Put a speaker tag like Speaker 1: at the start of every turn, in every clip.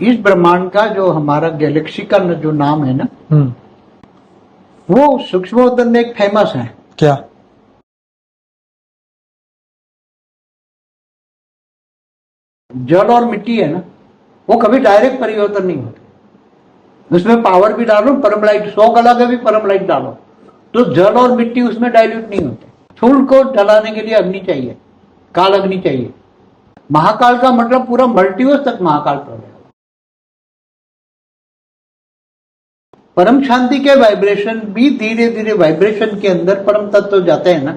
Speaker 1: इस ब्रह्मांड का जो हमारा गैलेक्सी का जो नाम है ना, वो सूक्ष्मोत्तर में एक फेमस है।
Speaker 2: क्या?
Speaker 1: जल और मिट्टी है ना, वो कभी डायरेक्ट परिवर्तन नहीं होते। उसमें पावर भी डालो, परमलाइट 100 कला का भी परमलाइट डालो तो जल और मिट्टी उसमें डाइल्यूट नहीं होते। फूल को जलाने के लिए अग्नि चाहिए, काल अग्नि चाहिए। महाकाल का मतलब पूरा मल्टीवर्स तक महाकाल प्रलय। परम शांति के वाइब्रेशन भी धीरे धीरे वाइब्रेशन के अंदर परम तत्व जाते हैं ना,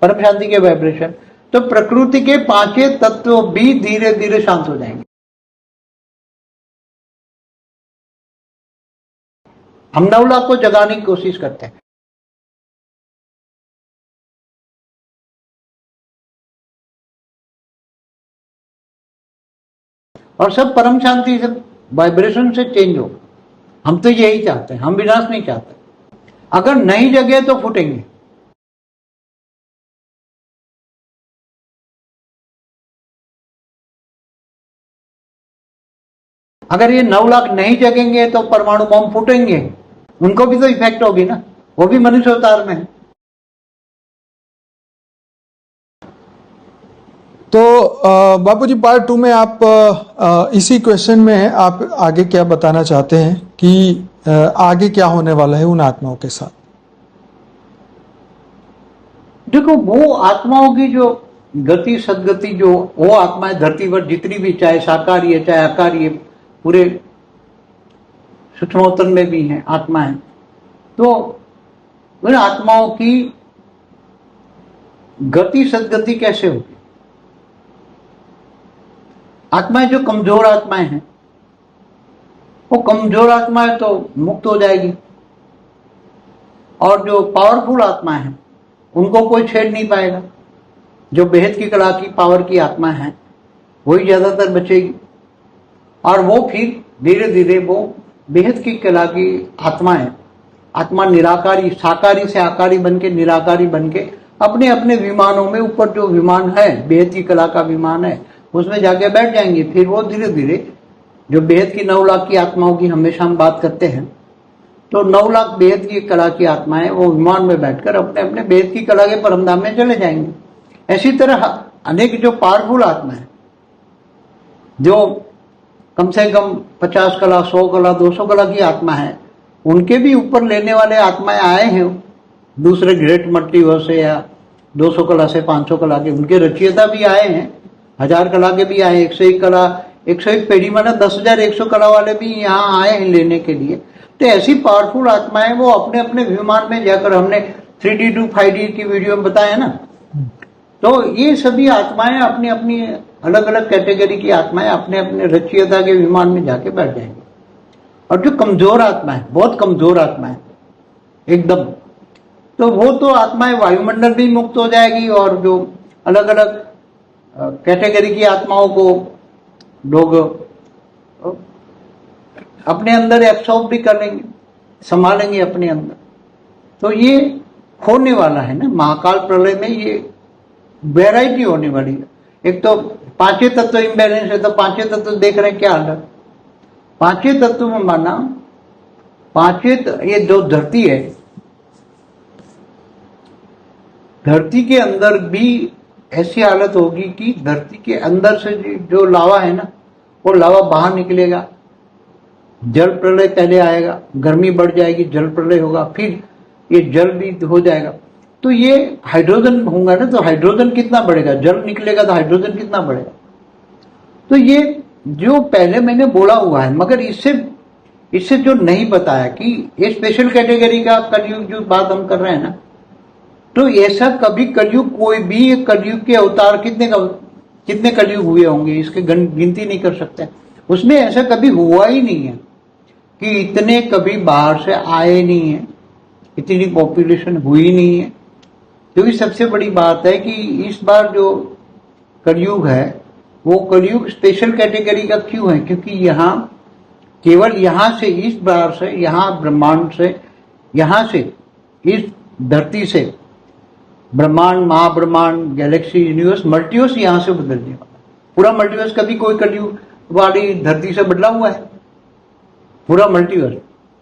Speaker 1: परम शांति के वाइब्रेशन, तो प्रकृति के 5 तत्व भी धीरे धीरे शांत हो जाएंगे। हम 9 लाख को जगाने की कोशिश करते हैं। और सब परम शांति से वाइब्रेशन से चेंज हो। हम तो यही चाहते हैं, हम विनाश नहीं चाहते। अगर नहीं जगे तो फूटेंगे। अगर ये 9 लाख नहीं जगेंगे तो परमाणु बम फूटेंगे, उनको भी तो इफेक्ट होगी ना, वो भी मनुष्य अवतार में है।
Speaker 2: तो बापूजी पार्ट 2 में आप इसी क्वेश्चन में आप आगे क्या बताना चाहते हैं कि आगे क्या होने वाला है उन आत्माओं के साथ?
Speaker 1: देखो, वो आत्माओं की जो गति सदगति, जो वो आत्माएं धरती पर जितनी भी, चाहे साकारी है चाहे आकारी है, पूरे सूक्ष्मोत्तर में भी हैं आत्माएं, तो उन आत्माओं की गति सदगति कैसे होगी? आत्माएं जो कमजोर आत्माएं हैं, वो कमजोर आत्माएं तो मुक्त हो जाएगी, और जो पावरफुल आत्माएं हैं उनको कोई छेड़ नहीं पाएगा। जो बेहद की कला की पावर की आत्मा है वही ज्यादातर बचेगी, और वो फिर धीरे धीरे वो बेहद की कला की आत्माएं, आत्मा निराकारी, साकारी से आकारी बन के निराकारी बन के अपने अपने विमानों में, ऊपर जो विमान है बेहद की कला का विमान है उसमें जाके बैठ जाएंगे। फिर वो धीरे धीरे जो बेहद की 9 लाख की आत्माओं की हमेशा हम बात करते हैं, तो 9 लाख बेहद की कला की आत्माएं वो विमान में बैठकर अपने अपने बेहद की कला के परमधाम में चले जाएंगे। ऐसी तरह अनेक जो पावरफुल आत्मा है, जो कम से कम 50 कला, 100 कला, 200 कला की आत्मा है, उनके भी ऊपर लेने वाले आत्माएं आए हैं दूसरे ग्रेट मल्टीवर्स से, या 200 कला से 500 कला के उनके रचयिता भी आए हैं, 1000 कला के भी आए, 101 कला, 101 पेढ़ी माना 10,100 कला वाले भी यहाँ आए हैं लेने के लिए। तो ऐसी पावरफुल आत्माएं वो अपने अपने विमान में जाकर, हमने 3D to 5D की वीडियो में बताया ना, तो ये सभी आत्माएं अपनी अपनी अलग अलग कैटेगरी की आत्माएं अपने अपने रचयिता के विमान में जाके बैठ जाएंगे। और जो कमजोर आत्मा है, बहुत कमजोर आत्मा है एकदम, तो वो तो आत्माएं वायुमंडल भी मुक्त हो जाएगी, और जो अलग अलग कैटेगरी की आत्माओं को लोग अपने अंदर एब्सॉर्ब भी कर लेंगे, संभालेंगे अपने अंदर। तो ये होने वाला है ना महाकाल प्रलय में, ये वैरायटी होने वाली है। एक तो 5 तत्व इम्बैलेंस है, तो 5 तत्व देख रहे हैं क्या हाल है। 5 तत्व में माना 5 ये जो धरती है, धरती के अंदर भी ऐसी हालत होगी कि धरती के अंदर से जो लावा है ना, वो लावा बाहर निकलेगा। जल प्रलय पहले आएगा, गर्मी बढ़ जाएगी, जल प्रलय होगा, फिर ये जल भी हो जाएगा। तो ये हाइड्रोजन होगा ना, तो हाइड्रोजन कितना बढ़ेगा, जल निकलेगा तो हाइड्रोजन कितना बढ़ेगा। तो ये जो पहले मैंने बोला हुआ है, मगर इससे जो नहीं बताया कि ये स्पेशल कैटेगरी का कलयुग जो बात हम कर रहे हैं ना, तो ऐसा कभी कलयुग, कोई भी कलयुग के अवतार कितने कलयुग हुए होंगे इसके गिनती नहीं कर सकते। उसमें ऐसा कभी हुआ ही नहीं है कि इतने कभी बाहर से आए नहीं है, इतनी पॉपुलेशन हुई नहीं है। क्योंकि सबसे बड़ी बात है कि इस बार जो कलयुग है वो कलयुग स्पेशल कैटेगरी का क्यों है, क्योंकि यहाँ केवल यहाँ से, इस बार से, यहाँ ब्रह्मांड से, यहाँ से, इस धरती से ब्रह्मांड, महाब्रह्मांड, गैलेक्सी, यूनिवर्स, मल्टीवर्स यहाँ से बदलने वाला। पूरा मल्टीवर्स कभी कोई कलयुग वाली धरती से बदला हुआ है पूरा मल्टीवर्स,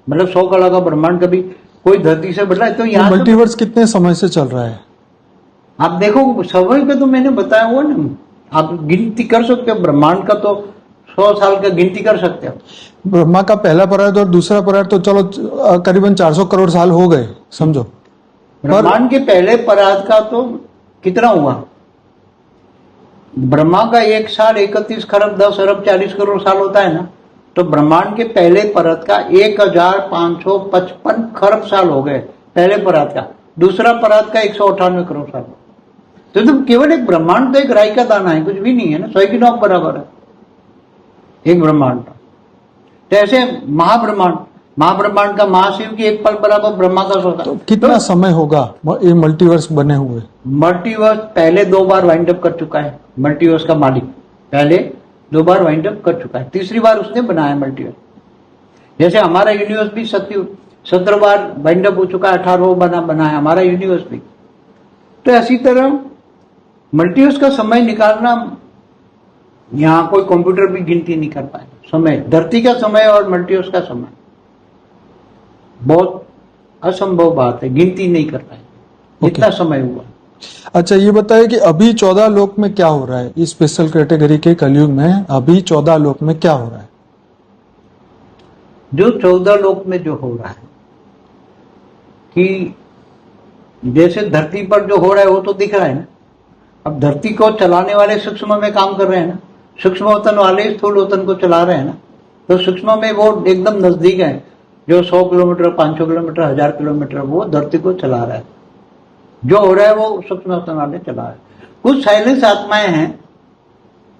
Speaker 1: मतलब 100 कला का ब्रह्मांड कभी कोई धरती से बदला है। तो यहाँ
Speaker 2: मल्टीवर्स कितने समय से चल रहा है?
Speaker 1: आप देखो समय का तो मैंने बताया हुआ ना, आप गिनती कर सकते हो ब्रह्मांड का, तो 100 साल का गिनती कर सकते हो।
Speaker 2: ब्रह्मा का पहला परार्थ और दूसरा परार्थ तो चलो करीबन 400 करोड़ साल हो गए समझो।
Speaker 1: ब्रह्मांड के पहले परार्थ का तो कितना हुआ? ब्रह्मा का एक साल 31 खरब 10 अरब 40 करोड़ साल होता है ना, तो ब्रह्मांड के पहले परत का 1555 खरब साल हो गए पहले परात का, दूसरा परात का 198 करोड़ साल। तो तुम केवल एक ब्रह्मांड तो एक राई का दाना है, कुछ भी नहीं है ना, 100 की नौक बराबर है एक ब्रह्मांड का। तो ऐसे महाब्रह्मांड का महाशिव की एक पल बराबर ब्रह्मा का सोता।
Speaker 2: तो कितना समय होगा ये मल्टीवर्स बने हुए?
Speaker 1: मल्टीवर्स पहले 2 बार वाइंड अप कर चुका है, मल्टीवर्स का मालिक पहले 2 बार वाइंड अप कर चुका है, तीसरी बार उसने बनाया मल्टीवर्स। जैसे हमारा यूनिवर्स भी 17 बार वाइंड अप हो चुका है, 18वां बनाया हमारा यूनिवर्स भी। तो ऐसी तरह मल्टीवर्स का समय निकालना यहाँ कोई कंप्यूटर भी गिनती नहीं कर पाएगा। समय, धरती का समय और मल्टीवर्स का समय बहुत असंभव बात है, गिनती नहीं कर पाएगा इतना समय हुआ।
Speaker 2: अच्छा ये बताइए कि अभी 14 लोक में क्या हो रहा है इस स्पेशल कैटेगरी के कलयुग में? अभी 14 लोक में क्या हो रहा है?
Speaker 1: जो 14 लोक में जो हो रहा है कि जैसे धरती पर जो हो रहा है वो तो दिख रहा है ना। अब धरती को चलाने वाले सूक्ष्म में काम कर रहे हैं ना, सूक्ष्म वतन वाले स्थूल वतन को चला रहे हैं ना। तो सूक्ष्म में वो एकदम नजदीक है, जो 100 किलोमीटर 500 किलोमीटर 1000 किलोमीटर वो धरती को चला रहा है। जो हो रहा है वो सूक्ष्म वतन वाले चला रहे हैं। कुछ साइलेंस आत्माएं हैं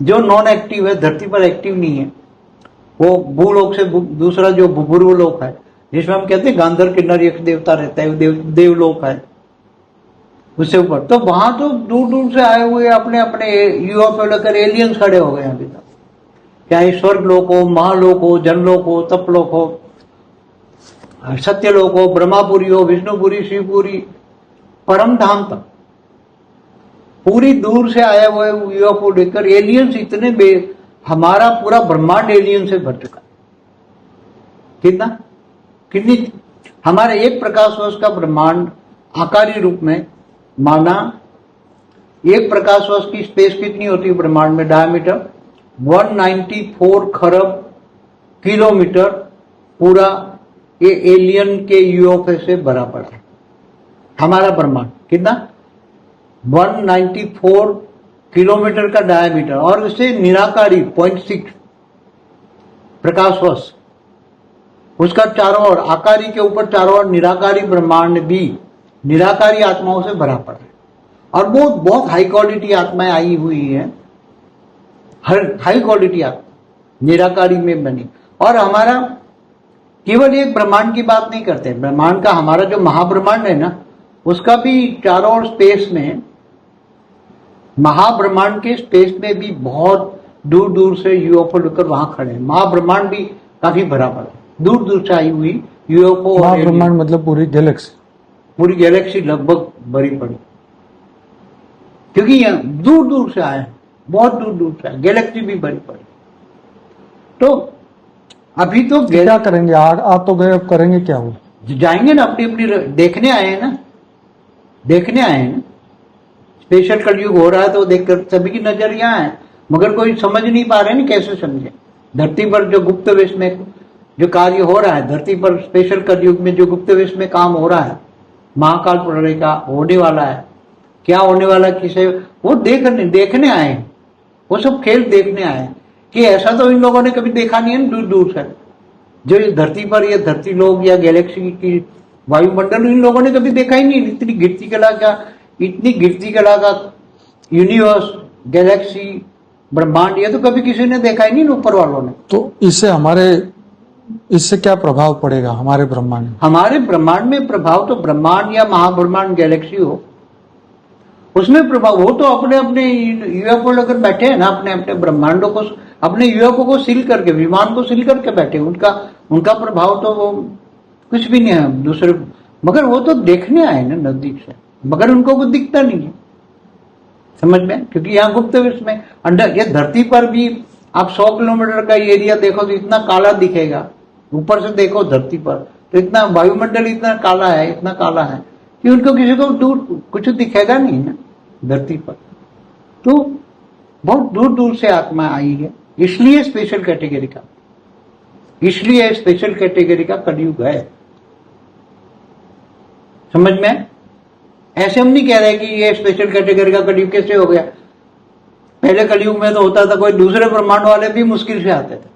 Speaker 1: जो नॉन एक्टिव है, धरती पर एक्टिव नहीं है। वो भूलोक से दूसरा जो भूपूर्व लोक है, जिसमें हम कहते हैं गांधर किन्नर यक्ष देवता रहता है, देवलोक है उससे ऊपर। तो वहां तो दूर दूर से आए हुए अपने अपने यूएफओ लेकर एलियंस खड़े हो गए अभी तक। चाहे स्वर्ग लोक हो, महालोक हो, जनलोक हो, तपलोक हो, सत्यलोक हो, ब्रह्मापुरी हो, विष्णुपुरी, शिवपुरी, परम धाम तक पूरी दूर से आए हुए यूएफओ लेकर एलियंस इतने हमारा पूरा ब्रह्मांड एलियन से भर चुका है। कितनी हमारे एक प्रकाश वर्ष का ब्रह्मांड आकारी रूप में माना, एक प्रकाश वर्ष की स्पेस कितनी होती है ब्रह्मांड में? डायमीटर 194 खरब किलोमीटर पूरा ये एलियन के यूएफओ से भरा पड़ा है हमारा ब्रह्मांड। कितना? 194 किलोमीटर का डायमीटर, और उससे निराकारी 0.6 प्रकाश वर्ष उसका चारों ओर, आकारी के ऊपर चारों ओर निराकारी ब्रह्मांड भी निराकारी आत्माओं से भरा पड़ा है। और बहुत हाई क्वालिटी आत्माएं आई हुई है, हर हाई क्वालिटी आत्मा निराकारी में बनी। और हमारा केवल एक ब्रह्मांड की बात नहीं करते, ब्रह्मांड का हमारा जो महाब्रह्मांड है ना, उसका भी चारों ओर स्पेस में, महाब्रह्मांड के स्पेस में भी बहुत दूर दूर से यूएफओ लेकर वहां खड़े हैं। महाब्रह्मांड भी काफी भरा पड़ा है, दूर दूर से आई हुई यूएफओ।
Speaker 2: महाब्रह्मांड मतलब पूरी गैलेक्सी लगभग भरी पड़ी, क्योंकि यहाँ दूर दूर से आए, बहुत दूर दूर से आए, गैलेक्सी भी भरी पड़ी। तो अभी तो क्या करेंगे? आप तो गए, अब करेंगे क्या? वो
Speaker 1: जाएंगे ना, अपनी अपनी देखने आए हैं ना, देखने आए हैं ना। स्पेशल कलयुग हो रहा है तो देखकर सभी की नजर यहाँ है, मगर कोई समझ नहीं पा रहे ना, कैसे समझे? धरती पर जो गुप्त वेश में जो कार्य हो रहा है, धरती पर स्पेशल कलयुग में जो गुप्त वेश में काम हो रहा है, महाकाल प्रलय का होने वाला है, क्या होने वाला किसे, वो देखने आए, वो सब खेल देखने आए कि ऐसा तो इन लोगों ने कभी देखा नहीं है दूर दूर से। जो ये धरती पर, ये धरती लोग या गैलेक्सी की वायुमंडल इन लोगों ने कभी देखा ही नहीं। इतनी गिरती कला का यूनिवर्स, गैलेक्सी, ब्रह्मांड, ये तो कभी किसी ने देखा ही नहीं ऊपर वालों ने।
Speaker 2: तो इससे क्या प्रभाव पड़ेगा हमारे ब्रह्मांड में?
Speaker 1: हमारे ब्रह्मांड में प्रभाव तो, ब्रह्मांड या महाब्रह्मांड गैलेक्सी हो उसमें प्रभाव हो, तो अपने अपने यूएफओ लेकर बैठे हैं ना, अपने अपने ब्रह्मांडों को, अपने यूएफओ को सील करके, विमान को सील करके बैठे। उनका प्रभाव तो वो कुछ भी नहीं है दूसरे, मगर वो तो देखने आए ना नजदीक से, मगर उनको कुछ दिखता नहीं है, समझ में? क्योंकि यहाँ गुप्त विश्व में अंडर, ये धरती पर भी आप 100 किलोमीटर का एरिया देखो तो इतना काला दिखेगा, ऊपर से देखो धरती पर तो इतना वायुमंडल इतना काला है, इतना काला है कि उनको किसी को दूर कुछ दिखेगा नहीं ना धरती पर। तो बहुत दूर दूर से आत्मा आई है, इसलिए स्पेशल कैटेगरी का, इसलिए स्पेशल कैटेगरी का कलयुग है। समझ में? ऐसे हम नहीं कह रहे कि ये स्पेशल कैटेगरी का कलयुग कैसे हो गया। पहले कलयुग में तो होता था कोई दूसरे ब्रह्मांड वाले भी मुश्किल से आते थे।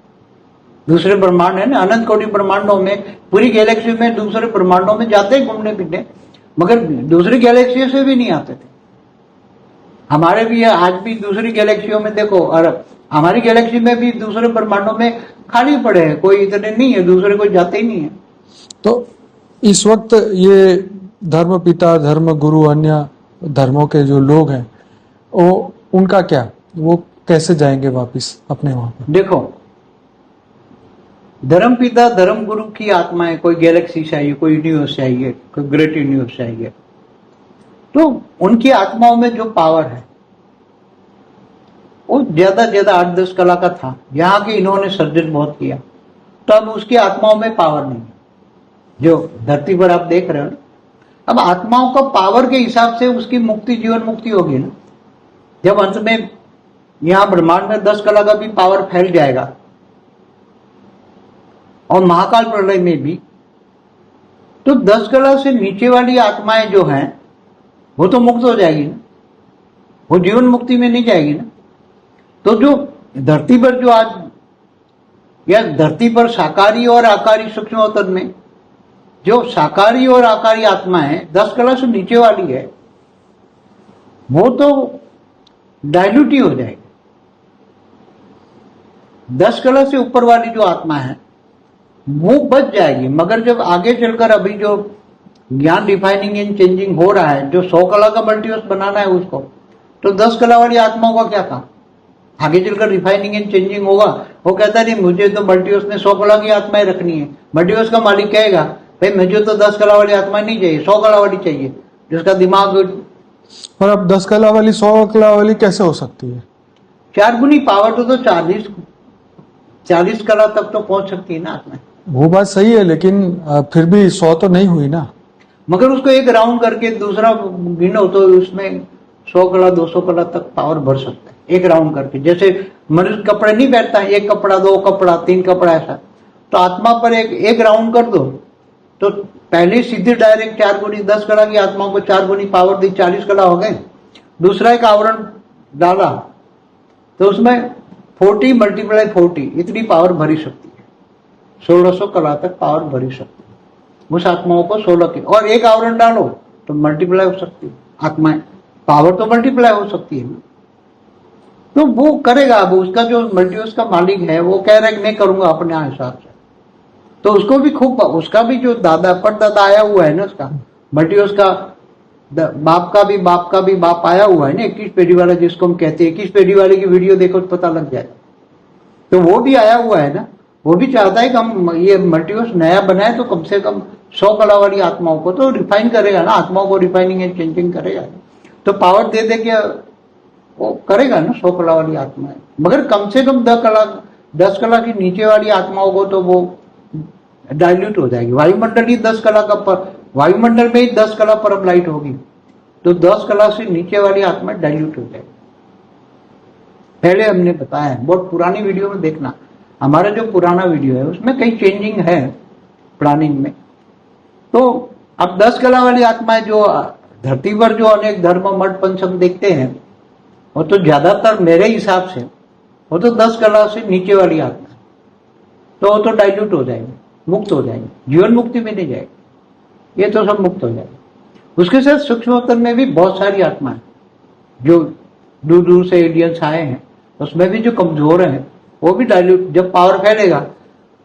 Speaker 1: दूसरे ब्रह्मांड है ना, अनंत कोटि ब्रह्मांडों में, पूरी गैलेक्सी में दूसरे ब्रह्मांडों में जाते हैं घूमने फिरने, मगर दूसरी गैलेक्सी से भी नहीं आते थे। हमारे भी आज भी दूसरी गैलेक्सियों में देखो, और हमारी गैलेक्सी में भी दूसरे ब्रह्मांडों में खाली पड़े हैं, कोई इतने नहीं है, दूसरे कोई जाते ही नहीं है।
Speaker 3: तो इस वक्त ये धर्म पिता, धर्म गुरु, अन्य धर्मों के जो लोग हैं, वो उनका क्या, वो कैसे जाएंगे वापिस अपने वहां पर?
Speaker 1: देखो, धर्म पिता धर्म गुरु की आत्माएं कोई गैलेक्सी से आई है, कोई यूनिवर्स से आई है, कोई ग्रेट यूनिवर्स से आई है, तो उनकी आत्माओं में जो पावर है वो ज्यादा 8-10 कला का था। यहाँ के इन्होंने सर्जन बहुत किया, तो अब उसकी आत्माओं में पावर नहीं है जो धरती पर आप देख रहे हो। अब आत्माओं का पावर के हिसाब से उसकी मुक्ति, जीवन मुक्ति होगी ना। जब अंत में यहां ब्रह्मांड में 10 कला का भी पावर फैल जाएगा और महाकाल प्रलय में भी, तो 10 कला से नीचे वाली आत्माएं जो हैं वो तो मुक्त हो जाएगी ना, वो जीवन मुक्ति में नहीं जाएगी ना। तो जो धरती पर जो आज, या धरती पर साकारी और आकारी सूक्ष्म अवतरण में जो साकारी और आकारी आत्मा है 10 कला से नीचे वाली है, वो तो डायल्यूट ही हो जाएगी। 10 कला से ऊपर वाली जो आत्मा है वो बच जाएगी, मगर जब आगे चलकर अभी जो ज्ञान रिफाइनिंग एंड चेंजिंग हो रहा है, जो 100 कला का मल्टीवर्स बनाना है उसको, तो 10 कला वाली आत्माओं का क्या काम? आगे चलकर रिफाइनिंग एंड चेंजिंग होगा, वो कहता नहीं मुझे तो मल्टीवर्स ने 100 कला की आत्माएं रखनी है। मल्टीवर्स का मालिक कहेगा भाई मुझे तो 10 कला वाली आत्मा नहीं चाहिए, 100 कला वाली चाहिए, जिसका दिमाग।
Speaker 3: और अब 10 कला वाली 100 कला वाली कैसे हो सकती है?
Speaker 1: 4 गुनी पावर तो 40 कला तक तो पहुंच सकती है ना आत्मा।
Speaker 3: वो बात सही है, लेकिन फिर भी 100 तो नहीं हुई ना।
Speaker 1: मगर उसको एक राउंड करके दूसरा गिनो तो उसमें 100 कला 200 कला तक पावर भर सकता है, एक राउंड करके। जैसे मनुष्य कपड़े नहीं पहनता है, 1 कपड़ा 2 कपड़ा 3 कपड़ा ऐसा, तो आत्मा पर एक राउंड कर दो तो पहले सीधे डायरेक्ट 4 गुनी 10 कला की आत्माओं को 4 गुनी पावर दी, 40 कला हो गए। दूसरा एक आवरण डाला तो उसमें 40 × 40 इतनी पावर भरी सकती है, 1600 कला तक पावर भरी सकती है उस आत्माओं को 16 की। और एक आवरण डालो तो मल्टीप्लाई हो सकती है आत्माएं, पावर तो मल्टीप्लाई हो सकती है। तो वो करेगा। अब उसका जो मल्टीवर्स का मालिक है वो कह रहा है कि मैं करूंगा अपने हिसाब से, तो उसको भी खूब, उसका भी जो दादा परदादा आया हुआ है ना, उसका मल्टीवर्स का बाप का भी बाप आया हुआ है ना, 21 पीढ़ी वाला जिसको हम कहते हैं। 21 पीढ़ी वाले की वीडियो देखो तो पता लग जाएगा। तो वो भी आया हुआ है ना, वो भी चाहता है कि हम ये मल्टीवर्स नया बनाए तो कम से कम 100 कला वाली आत्माओं को तो रिफाइन करेगा ना, आत्माओं को रिफाइनिंग एंड चेंजिंग करेगा, तो पावर दे दे के वो करेगा ना 100 कला वाली आत्माएं। मगर कम से कम 10 कला की नीचे वाली आत्माओं को तो वो डाइल्यूट हो जाएगी। वायुमंडल ही 10 कला का वायुमंडल में ही 10 कला परम लाइट होगी, तो 10 कला से नीचे वाली आत्मा डाइल्यूट हो जाएगी। पहले हमने बताया है, बहुत पुरानी वीडियो में देखना, हमारा जो पुराना वीडियो है उसमें कई चेंजिंग है प्लानिंग में। तो अब 10 कला वाली आत्माएं जो धरती पर जो अनेक धर्म मठ पंचम देखते हैं, वो तो ज्यादातर मेरे हिसाब से वो तो 10 कला से नीचे वाली आत्मा, तो वो तो डाइल्यूट हो जाएगी, मुक्त हो जाएगी, जीवन मुक्ति में नहीं जाएगी, ये तो सब मुक्त हो जाएगी। उसके साथ सूक्ष्मोत्तर में भी बहुत सारी आत्माएं जो दूर दूर से एलियंस आए हैं, उसमें भी जो कमजोर हैं वो भी डाइल्यूट, जब पावर फैलेगा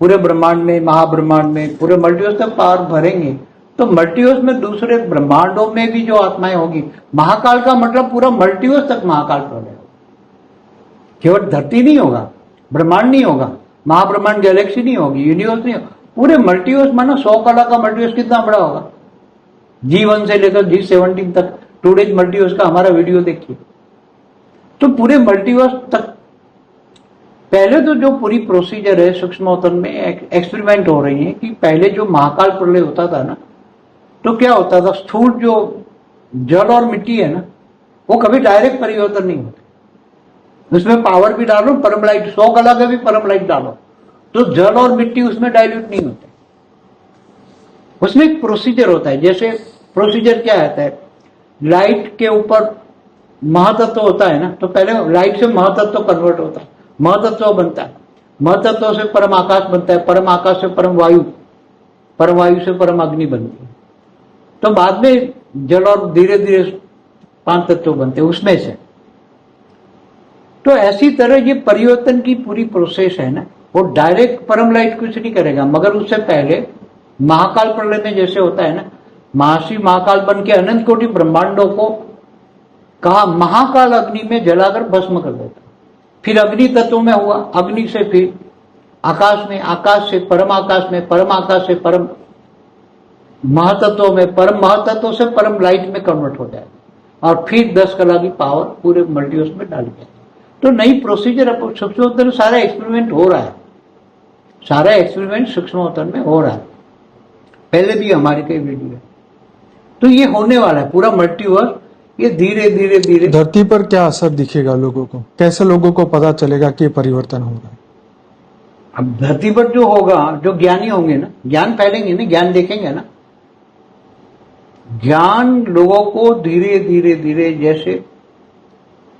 Speaker 1: पूरे ब्रह्मांड में, महाब्रह्मांड में, पूरे मल्टीवर्स तक पावर भरेंगे, तो मल्टीवर्स में दूसरे ब्रह्मांडों में भी जो आत्माएं होगी, महाकाल का मतलब पूरा मल्टीवर्स तक महाकाल प्रलय होगा। केवल धरती नहीं होगा, ब्रह्मांड नहीं होगा, महाब्रह्मांड गैलेक्सी नहीं होगी, यूनिवर्स नहीं होगा, पूरे मल्टीवर्स। मानो 100 कला का मल्टीवर्स कितना बड़ा होगा, G1 से लेकर G17 तक टूडेज मल्टीवर्स का हमारा वीडियो देखिए, तो पूरे मल्टीवर्स तक पहले तो जो पूरी प्रोसीजर है सूक्ष्मोत्तन में एक्सपेरिमेंट हो रही है कि पहले जो महाकाल प्रलय होता था ना, तो क्या होता था, स्थूल जो जल और मिट्टी है ना, वो कभी डायरेक्ट परिवर्तन नहीं होते। उसमें पावर भी डालो, परम लाइट 100 कला का भी परम लाइट डालो, तो जल और मिट्टी उसमें डाइल्यूट नहीं होते। उसमें एक प्रोसीजर होता है। जैसे प्रोसीजर क्या आता है, लाइट के ऊपर महातत्व होता है ना, तो पहले लाइट से महातत्व कन्वर्ट होता है, महातत्व बनता है, महातत्व से परम आकाश बनता है, परम आकाश से परम वायु, परम वायु से परम अग्नि बनती है, तो बाद में जल और धीरे धीरे 5 तत्व बनते हैं उसमें से। तो ऐसी तरह ये परिवर्तन की पूरी प्रोसेस है ना, वो डायरेक्ट परम लाइट कुछ नहीं करेगा, मगर उससे पहले महाकाल प्रलय में जैसे होता है ना, महर्षि महाकाल बन के अनंत कोटि ब्रह्मांडों को कहा महाकाल अग्नि में जलाकर भस्म कर देता। फिर अग्नि तत्व में हुआ, अग्नि से फिर आकाश में, आकाश से परम आकाश में, परम आकाश से परम महातत्व में, परम महातत्व से परम लाइट में कन्वर्ट हो जाएगा, और फिर 10 कला की पावर पूरे मल्टीवर्स में डाली जाएगी। तो नई प्रोसीजर अब सूक्ष्मोत्तन सारा एक्सपेरिमेंट हो रहा है, सारा एक्सपेरिमेंट सूक्ष्मोत्तन में हो रहा है, पहले भी हमारे कई वीडियो है। तो ये होने वाला है पूरा मल्टीवर्स, ये धीरे धीरे धीरे।
Speaker 3: धरती पर क्या असर दिखेगा लोगों को, कैसे लोगों को पता चलेगा कि परिवर्तन हो रहा है?
Speaker 1: अब धरती पर जो होगा, जो ज्ञानी होंगे ना, ज्ञान फैलेंगे ना, ज्ञान देखेंगे ना, ज्ञान लोगों को धीरे धीरे धीरे जैसे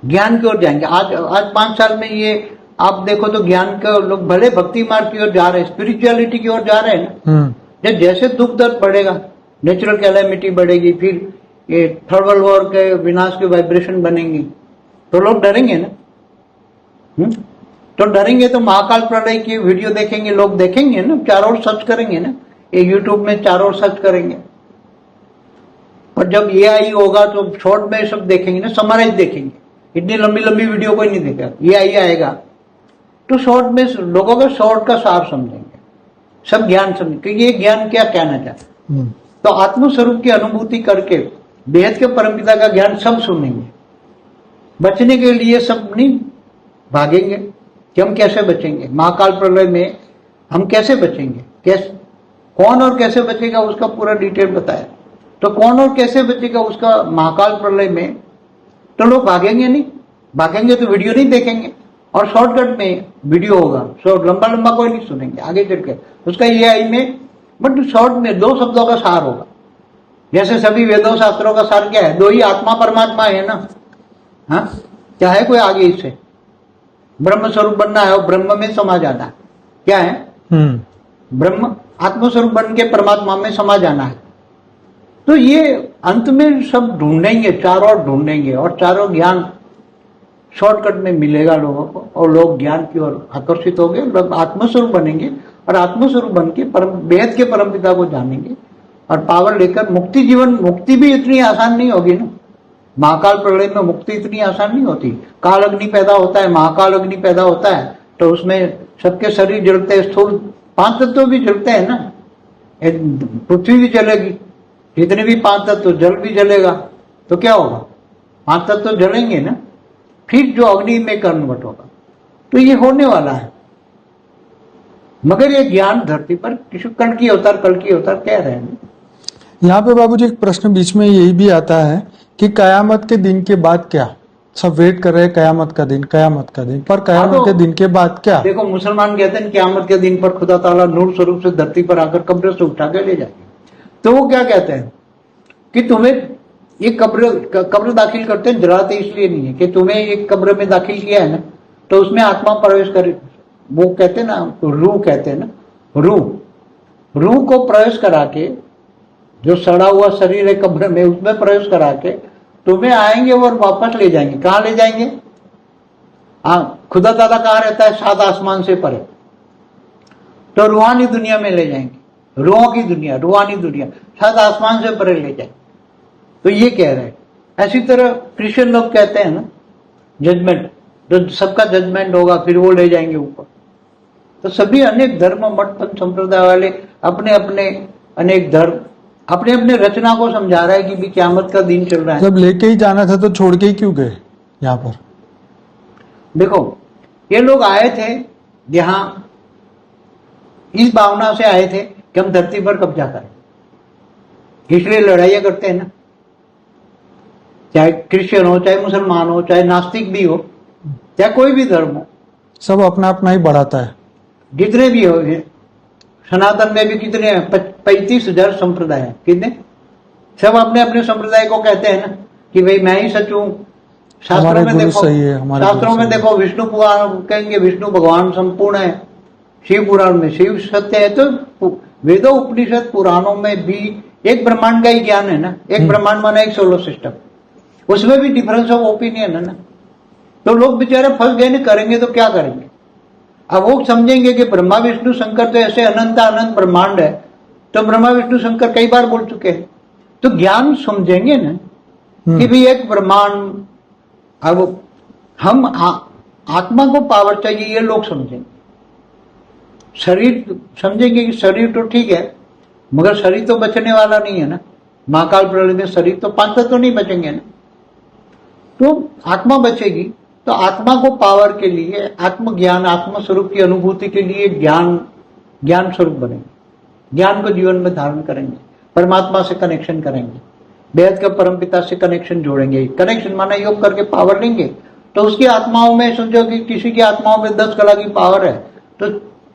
Speaker 1: ज्ञान की ओर जाएंगे। आज 5 साल में ये आप देखो तो ज्ञान के लोग भले भक्ति मार्ग की ओर जा रहे हैं, स्पिरिचुअलिटी की ओर जा रहे हैं ना, जब जैसे दुख दर्द बढ़ेगा, नेचुरल कैलेमिटी बढ़ेगी, फिर ये थर्ड वर्ल्ड वॉर के विनाश के वाइब्रेशन बनेंगी, तो लोग डरेंगे ना। तो डरेंगे तो महाकाल प्रलय की वीडियो देखेंगे, लोग देखेंगे ना, चारों ओर सर्च करेंगे ना, ये यूट्यूब में चारों ओर सर्च करेंगे। और जब AI होगा तो शॉर्ट में सब देखेंगे ना, समराइज देखेंगे, इतनी लंबी लंबी वीडियो कोई नहीं देखेगा। AI आएगा तो शॉर्ट में लोगों का शॉर्ट का सार समझेंगे, सब ज्ञान समझेंगे कि ये ज्ञान क्या कहना चाहता है। तो आत्मस्वरूप की अनुभूति करके बेहद के परमपिता का ज्ञान सब सुनेंगे। बचने के लिए सब नहीं भागेंगे कि हम कैसे बचेंगे, महाकाल प्रलय में हम कैसे बचेंगे, कैसे, कौन और कैसे बचेगा उसका पूरा डिटेल बताया। तो कौन और कैसे बचेगा उसका महाकाल प्रलय में, तो लोग भागेंगे नहीं, भागेंगे तो वीडियो नहीं देखेंगे, और शॉर्टकट में वीडियो होगा, शॉर्ट लंबा लंबा कोई नहीं सुनेंगे आगे चल के उसका AI में, बट शॉर्ट में 2 शब्दों का सार होगा। जैसे सभी वेदों शास्त्रों का सार क्या है, 2 ही आत्मा परमात्मा है ना, हाँ, क्या है कोई आगे इससे, ब्रह्म स्वरूप बनना है और ब्रह्म में समा जाना है, क्या है, ब्रह्म आत्मस्वरूप बन के परमात्मा में समा जाना है। तो ये अंत में सब ढूंढेंगे, चारों ओर ढूंढेंगे, और चारों ज्ञान शॉर्टकट में मिलेगा लोगों को, और लोग ज्ञान की ओर आकर्षित होंगे, लोग आत्मस्वरूप बनेंगे, और आत्मस्वरूप बन के परम बेहद के परमपिता को जानेंगे और पावर लेकर मुक्ति जीवन। मुक्ति भी इतनी आसान नहीं होगी ना, महाकाल प्रलय में मुक्ति इतनी आसान नहीं होती। काल अग्नि पैदा होता है, महाकाल अग्नि पैदा होता है, तो उसमें सबके शरीर जलते हैं, स्थूल 5 तत्व भी जलते हैं ना, पृथ्वी भी जलेगी, जितने भी 5 तत्व, जल भी जलेगा, तो क्या होगा, 5 तत्व जलेंगे ना, फिर जो अग्नि में कन्वर्ट होगा। तो ये होने वाला है, मगर ये ज्ञान धरती पर कल की अवतार कह रहे हैं।
Speaker 3: यहाँ पे बाबूजी एक प्रश्न बीच में यही भी आता है कि कयामत के दिन के बाद क्या, सब वेट कर रहे हैं कयामत का दिन, पर कयामत के दिन के बाद क्या?
Speaker 1: देखो, मुसलमान कहते हैं कयामत के दिन पर खुदा ताला नूर स्वरूप से धरती पर आकर कब्र से उठा के ले जाएंगे। तो वो क्या कहते हैं कि तुम्हें ये कब्र दाखिल करते हैं, जलाते इसलिए नहीं है कि तुम्हें एक कब्र में दाखिल किया है ना, तो उसमें आत्मा प्रवेश करे, वो कहते हैं ना, रूह कहते हैं ना, रूह को प्रवेश करा के, जो सड़ा हुआ शरीर है कब्र में, उसमें प्रवेश करा के तुम्हें आएंगे और वापस ले जाएंगे। कहाँ ले जाएंगे? खुदा ताला कहाँ रहता है? 7 आसमान से परे। तो रूहानी दुनिया में ले जाएंगे, रूहों की दुनिया, रूहानी दुनिया 7 आसमान से परे ले जाएंगे। तो ये कह रहे हैं। ऐसी तरह क्रिश्चियन लोग कहते हैं ना, जजमेंट, तो सबका जजमेंट होगा, फिर वो ले जाएंगे ऊपर। तो सभी अनेक धर्म, मठ, पंथ संप्रदाय वाले अपने अपने अनेक धर्म अपने अपने रचना को समझा रहा है कि भी क़यामत का दिन चल रहा है।
Speaker 3: जब लेके ही जाना था तो छोड़ के ही क्यों गए यहाँ पर?
Speaker 1: देखो, ये लोग आए थे यहाँ इस भावना से आए थे कि हम धरती पर कब्जा करें, इसलिए लड़ाइयां करते हैं ना, चाहे क्रिश्चियन हो, चाहे मुसलमान हो, चाहे नास्तिक भी हो, चाहे कोई भी धर्म हो,
Speaker 3: सब अपना अपना ही बढ़ाता है।
Speaker 1: जितने भी हो, सनातन में भी कितने हैं, 35,000 संप्रदाय हैं, कितने, सब अपने अपने संप्रदाय को कहते हैं ना कि भाई मैं ही सच हूं। शास्त्रों में देखो, शास्त्रों में देखो, विष्णु पुराण कहेंगे विष्णु भगवान संपूर्ण है, शिव पुराण में शिव सत्य है, तो वेदों उपनिषद पुराणों में भी एक ब्रह्मांड का ही ज्ञान है ना, एक ब्रह्मांड माना एक सोलर सिस्टम, उसमें भी डिफरेंस ऑफ ओपिनियन है ना। तो लोग बेचारे फंस गए ना, करेंगे तो क्या करेंगे। अब वो समझेंगे कि ब्रह्मा विष्णु शंकर तो ऐसे अनंत अनंत ब्रह्मांड है, तो ब्रह्मा विष्णु शंकर कई बार बोल चुके हैं, तो ज्ञान समझेंगे ना कि भाई एक ब्रह्मांड। अब हम आत्मा को पावर चाहिए, ये लोग समझेंगे। शरीर समझेंगे कि शरीर तो ठीक है, मगर शरीर तो बचने वाला नहीं है ना, महाकाल प्रलय में शरीर तो 5 तत्व नहीं बचेंगे ना, तो आत्मा बचेगी। तो आत्मा को पावर के लिए, आत्मज्ञान, आत्म स्वरूप की अनुभूति के लिए ज्ञान स्वरूप बनेंगे, ज्ञान को जीवन में धारण करेंगे, परमात्मा से कनेक्शन करेंगे, बेहद के परमपिता से कनेक्शन जोड़ेंगे। कनेक्शन माना योग करके पावर लेंगे, तो उसकी आत्माओं में समझो कि किसी की आत्माओं में 10 कला की पावर है, तो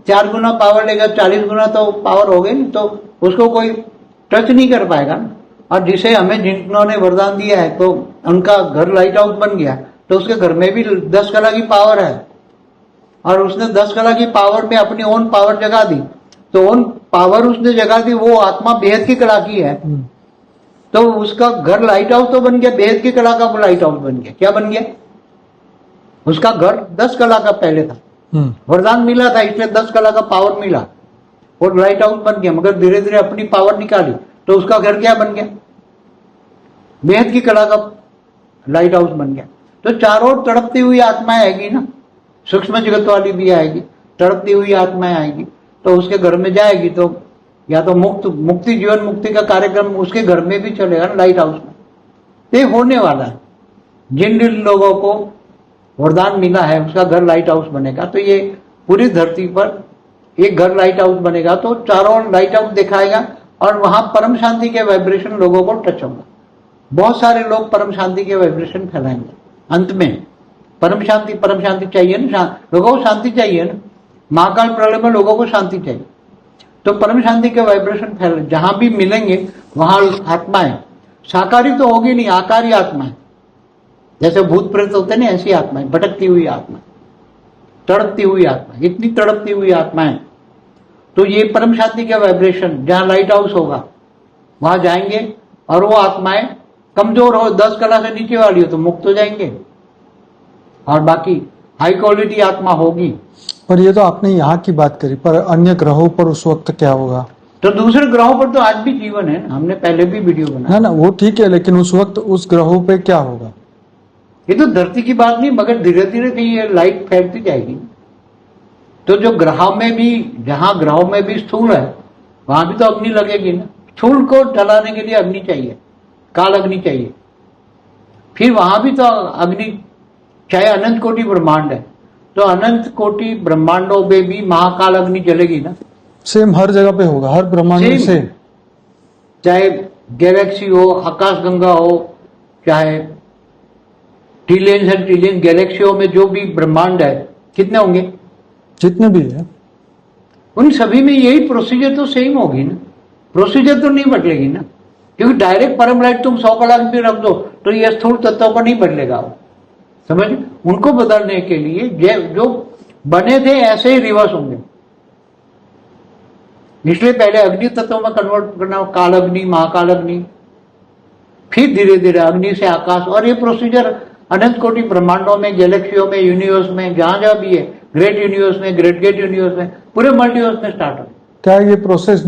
Speaker 1: 4 गुना पावर लेगा, 40 गुना तो पावर हो गई, तो उसको कोई टच नहीं कर पाएगा ना। और जिसे हमें जिन्होंने वरदान दिया है, तो उनका घर लाइट हाउस बन गया, तो उसके घर में भी 10 कला की पावर है, और उसने 10 कला की पावर में अपनी ओन पावर जगा दी, तो ओन पावर उसने जगा दी, वो आत्मा बेहद की कला की है, तो उसका घर लाइट हाउस तो बन गया, बेहद की कला का लाइट हाउस बन गया। क्या बन गया? उसका घर 10 कला का पहले था, वरदान मिला था, इसलिए 10 कला का पावर मिला और लाइट हाउस बन गया, मगर धीरे धीरे अपनी पावर निकाली, तो उसका घर क्या बन गया? बेहद की कला का लाइट हाउस बन गया। तो चारों ओर तड़पती हुई आत्माएं आएगी ना, सूक्ष्म जगत वाली भी आएगी, तड़पती हुई आत्माएं आएगी, तो उसके घर में जाएगी, तो या तो मुक्ति जीवन मुक्ति का कार्यक्रम उसके घर में भी चलेगा ना, लाइट हाउस में। तो ये होने वाला है, जिन जिन लोगों को वरदान मिला है उसका घर लाइट हाउस बनेगा, तो ये पूरी धरती पर एक घर लाइट हाउस बनेगा, तो चारों ओर लाइट हाउस दिखाएगा, और वहां परम शांति के वाइब्रेशन लोगों को टच होगा। बहुत सारे लोग परम शांति के वाइब्रेशन फैलाएंगे। अंत में परम शांति चाहिए ना, लोगों को शांति चाहिए ना, महाकाल प्रलय में लोगों को शांति चाहिए, तो परम शांति के वाइब्रेशन फैल, जहां भी मिलेंगे वहां आत्माएं, साकारी तो होगी नहीं, आकारी आत्माएं, जैसे भूत प्रेत होते ना, ऐसी आत्माएं, भटकती हुई आत्मा, तड़पती हुई आत्मा, इतनी तड़पती हुई आत्माएं, तो ये परम शांति के वाइब्रेशन जहां लाइट हाउस होगा वहां जाएंगे, और वो आत्माएं कमजोर हो, 10 कला से नीचे वाली हो तो मुक्त हो जाएंगे, और बाकी हाई क्वालिटी आत्मा होगी।
Speaker 3: पर ये तो आपने यहाँ की बात करी, पर अन्य ग्रहों पर उस वक्त क्या होगा?
Speaker 1: तो दूसरे ग्रहों पर तो आज भी जीवन है, हमने पहले भी वीडियो बनाया
Speaker 3: ना, वो ठीक है, लेकिन उस वक्त उस ग्रहों पे क्या होगा?
Speaker 1: ये तो धरती की बात नहीं, मगर धीरे धीरे कहीं ये लाइट फैलती जाएगी। तो जो ग्रहों में भी, जहां ग्रहों में भी स्थूल है वहां भी तो अग्नि लगेगी ना, स्थूल को जलाने के लिए अग्नि चाहिए, काल अग्नि चाहिए, फिर वहां भी तो अग्नि, चाहे अनंत कोटि ब्रह्मांड है, तो अनंत कोटि ब्रह्मांडों में भी महाकाल अग्नि जलेगी ना।
Speaker 3: सेम हर जगह पे होगा, हर ब्रह्मांड में सेम,
Speaker 1: चाहे गैलेक्सी हो, आकाश गंगा हो, चाहे ट्रिलियंस एंड ट्रिलियन गैलेक्सियों में जो भी ब्रह्मांड है, कितने होंगे,
Speaker 3: जितने भी है,
Speaker 1: उन सभी में यही प्रोसीजर तो सेम होगी ना, प्रोसीजर तो नहीं बदलेगी ना, क्योंकि डायरेक्ट परम लाइट तुम 100 कला भी रख दो तो ये स्थूल तत्वों पर नहीं बदलेगा वो, समझ। उनको बदलने के लिए जो बने थे ऐसे ही रिवर्स होंगे, इसलिए पहले अग्नि तत्वों में कन्वर्ट करना, काल अग्नि, महाकाल अग्नि, फिर धीरे धीरे अग्नि से आकाश, और ये प्रोसीजर अनंत कोटि ब्रह्मांडों में, गैलेक्सियों में, यूनिवर्स में, जहां जहां भी है, ग्रेट यूनिवर्स में, ग्रेट गेट यूनिवर्स में, पूरे मल्टीवर्स में स्टार्ट हो।
Speaker 3: क्या ये प्रोसेस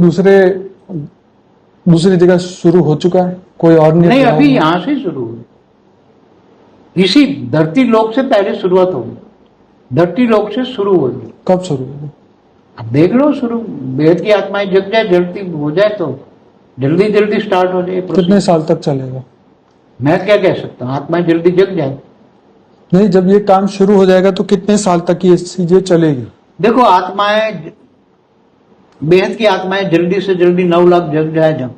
Speaker 3: दूसरी जगह शुरू हो चुका है? कोई और
Speaker 1: नहीं, अभी यहां से शुरू हुई, इसी धरती लोक से पहले शुरुआत होगी, धरती लोक से शुरू होगी।
Speaker 3: कब शुरू होगी?
Speaker 1: अब देख लो, शुरू बेहद की आत्माएं जग जाए, जल्दी हो जाए तो जल्दी जल्दी स्टार्ट हो जाए।
Speaker 3: कितने साल तक चलेगा?
Speaker 1: मैं क्या कह सकता हूँ, आत्माएं जल्दी जग जाए,
Speaker 3: नहीं, जब ये काम शुरू हो जाएगा तो कितने साल तक ये चीजें चलेगी?
Speaker 1: देखो, आत्माएं, बेहद की आत्माएं जल्दी से जल्दी 9 लाख जग जाए जब,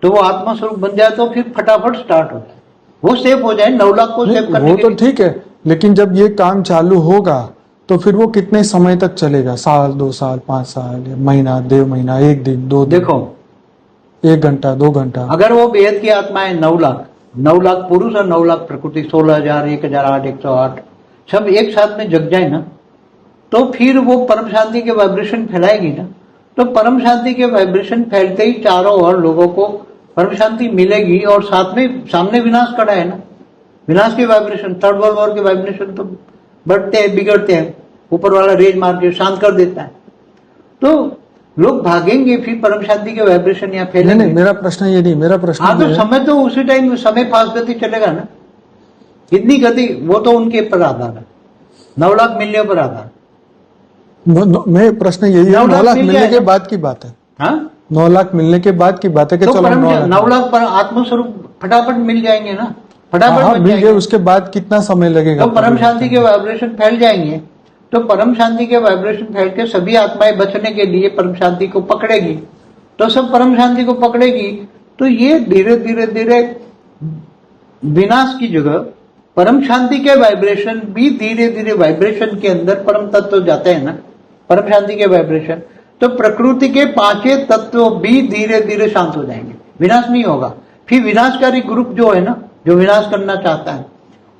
Speaker 1: तो वो आत्मा स्वरूप बन जाए तो फिर फटाफट स्टार्ट हो जाए, वो सेव हो जाए। 9 लाख को सेव करने
Speaker 3: वो
Speaker 1: के
Speaker 3: तो
Speaker 1: लिए
Speaker 3: ठीक है, लेकिन जब ये काम चालू होगा तो फिर वो कितने समय तक चलेगा? साल, 2 साल, 5 साल, महीना, 1.5 महीना, 1 दिन, 2 दिन?
Speaker 1: देखो,
Speaker 3: 1 घंटा, 2 घंटा?
Speaker 1: अगर वो बेहद की आत्माएं 9 लाख पुरुष और 9 लाख प्रकृति, 16,000, 1,008, 108 सब एक साथ में जग जाए ना, तो फिर वो परम शांति के वाइब्रेशन फैलाएगी ना। तो परम शांति के वाइब्रेशन फैलते ही चारों ओर लोगों को परम शांति मिलेगी, और साथ में सामने विनाश खड़ा है ना। विनाश के वाइब्रेशन, थर्ड वर्ल्ड वॉर के वाइब्रेशन तो बढ़ते हैं, बिगड़ते हैं, ऊपर वाला रेज मार के शांत कर देता है, तो लोग भागेंगे, फिर परम शांति के वाइब्रेशन यहाँ फैलेंगे।
Speaker 3: नहीं, मेरा प्रश्न ये नहीं, मेरा प्रश्न
Speaker 1: हाँ, तो
Speaker 3: ये है-
Speaker 1: समय तो उसी टाइम समय फास्ट गति चलेगा ना। कितनी गति, वो तो उनके पर आधार है, 9 लाख मिलने पर आधार।
Speaker 3: मैं प्रश्न यही है,
Speaker 1: 9
Speaker 3: 9 लाख
Speaker 1: मिल
Speaker 3: मिलने
Speaker 1: जाएगा।
Speaker 3: के बाद की बात है।
Speaker 1: हाँ,
Speaker 3: 9 लाख मिलने के बाद की बात है कि
Speaker 1: तो
Speaker 3: चलो
Speaker 1: 9 लाख पर आत्मस्वरूप फटाफट मिल जाएंगे ना, फटाफट
Speaker 3: हाँ,
Speaker 1: बन
Speaker 3: मिल गए,
Speaker 1: जाएंगे।
Speaker 3: उसके बाद कितना समय लगेगा?
Speaker 1: तो परम शांति के वाइब्रेशन फैल जाएंगे, तो परम शांति के वाइब्रेशन फैल के सभी आत्माएं बचने के लिए परम शांति को पकड़ेगी, तो सब परम शांति को पकड़ेगी, तो ये धीरे धीरे धीरे विनाश की जगह परम शांति के वाइब्रेशन भी धीरे धीरे वाइब्रेशन के अंदर परम तत्व जाते हैं ना, परम शांति के वाइब्रेशन, तो प्रकृति के 5 तत्व भी धीरे धीरे शांत हो जाएंगे, विनाश नहीं होगा। फिर विनाशकारी ग्रुप जो है ना, जो विनाश करना चाहता है,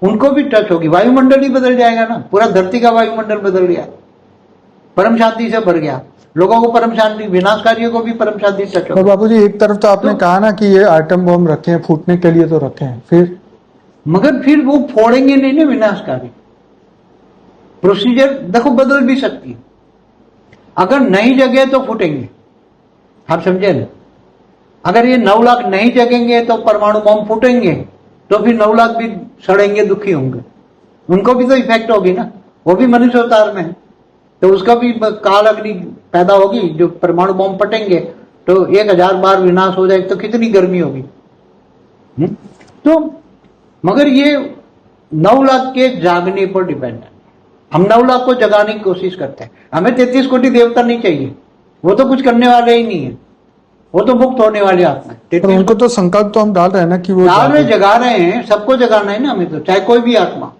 Speaker 1: उनको भी टच होगी, वायुमंडल ही बदल जाएगा ना, पूरा धरती का वायुमंडल बदल गया, परम शांति से भर गया, लोगों को परम शांति, विनाशकारियों को भी परम शांति टच
Speaker 3: और
Speaker 1: होगा।
Speaker 3: बाबूजी, एक तरफ तो आपने कहा ना कि ये आइटम बम रखे हैं, फूटने के लिए तो रखे हैं, फिर
Speaker 1: मगर फिर वो फोड़ेंगे नहीं ना विनाशकारी। प्रोसीजर देखो बदल भी सकती है, अगर नई जगह तो फूटेंगे, आप समझे ना। अगर ये 9 लाख नहीं जगेंगे तो परमाणु बम फूटेंगे, तो फिर 9 लाख भी सड़ेंगे, दुखी होंगे, उनको भी तो इफेक्ट होगी ना, वो भी मनुष्य अवतार में है, तो उसका भी काल अग्नि पैदा होगी, जो परमाणु बम फटेंगे तो 1000 बार विनाश हो जाए तो कितनी गर्मी होगी। तो मगर ये 9 लाख के जागने पर डिपेंड है। हम 9 लाख को जगाने की कोशिश करते हैं, हमें 33 कोटि देवता नहीं चाहिए, वो तो कुछ करने वाले ही नहीं है, वो तो मुक्त होने वाली आत्मा है।
Speaker 3: पर उनको तो संकल्प तो हम डाल रहे हैं ना कि वो
Speaker 1: डाल रहे,
Speaker 3: जागे।
Speaker 1: जगा रहे हैं, सबको जगाना है ना हमें, तो चाहे कोई भी आत्मा,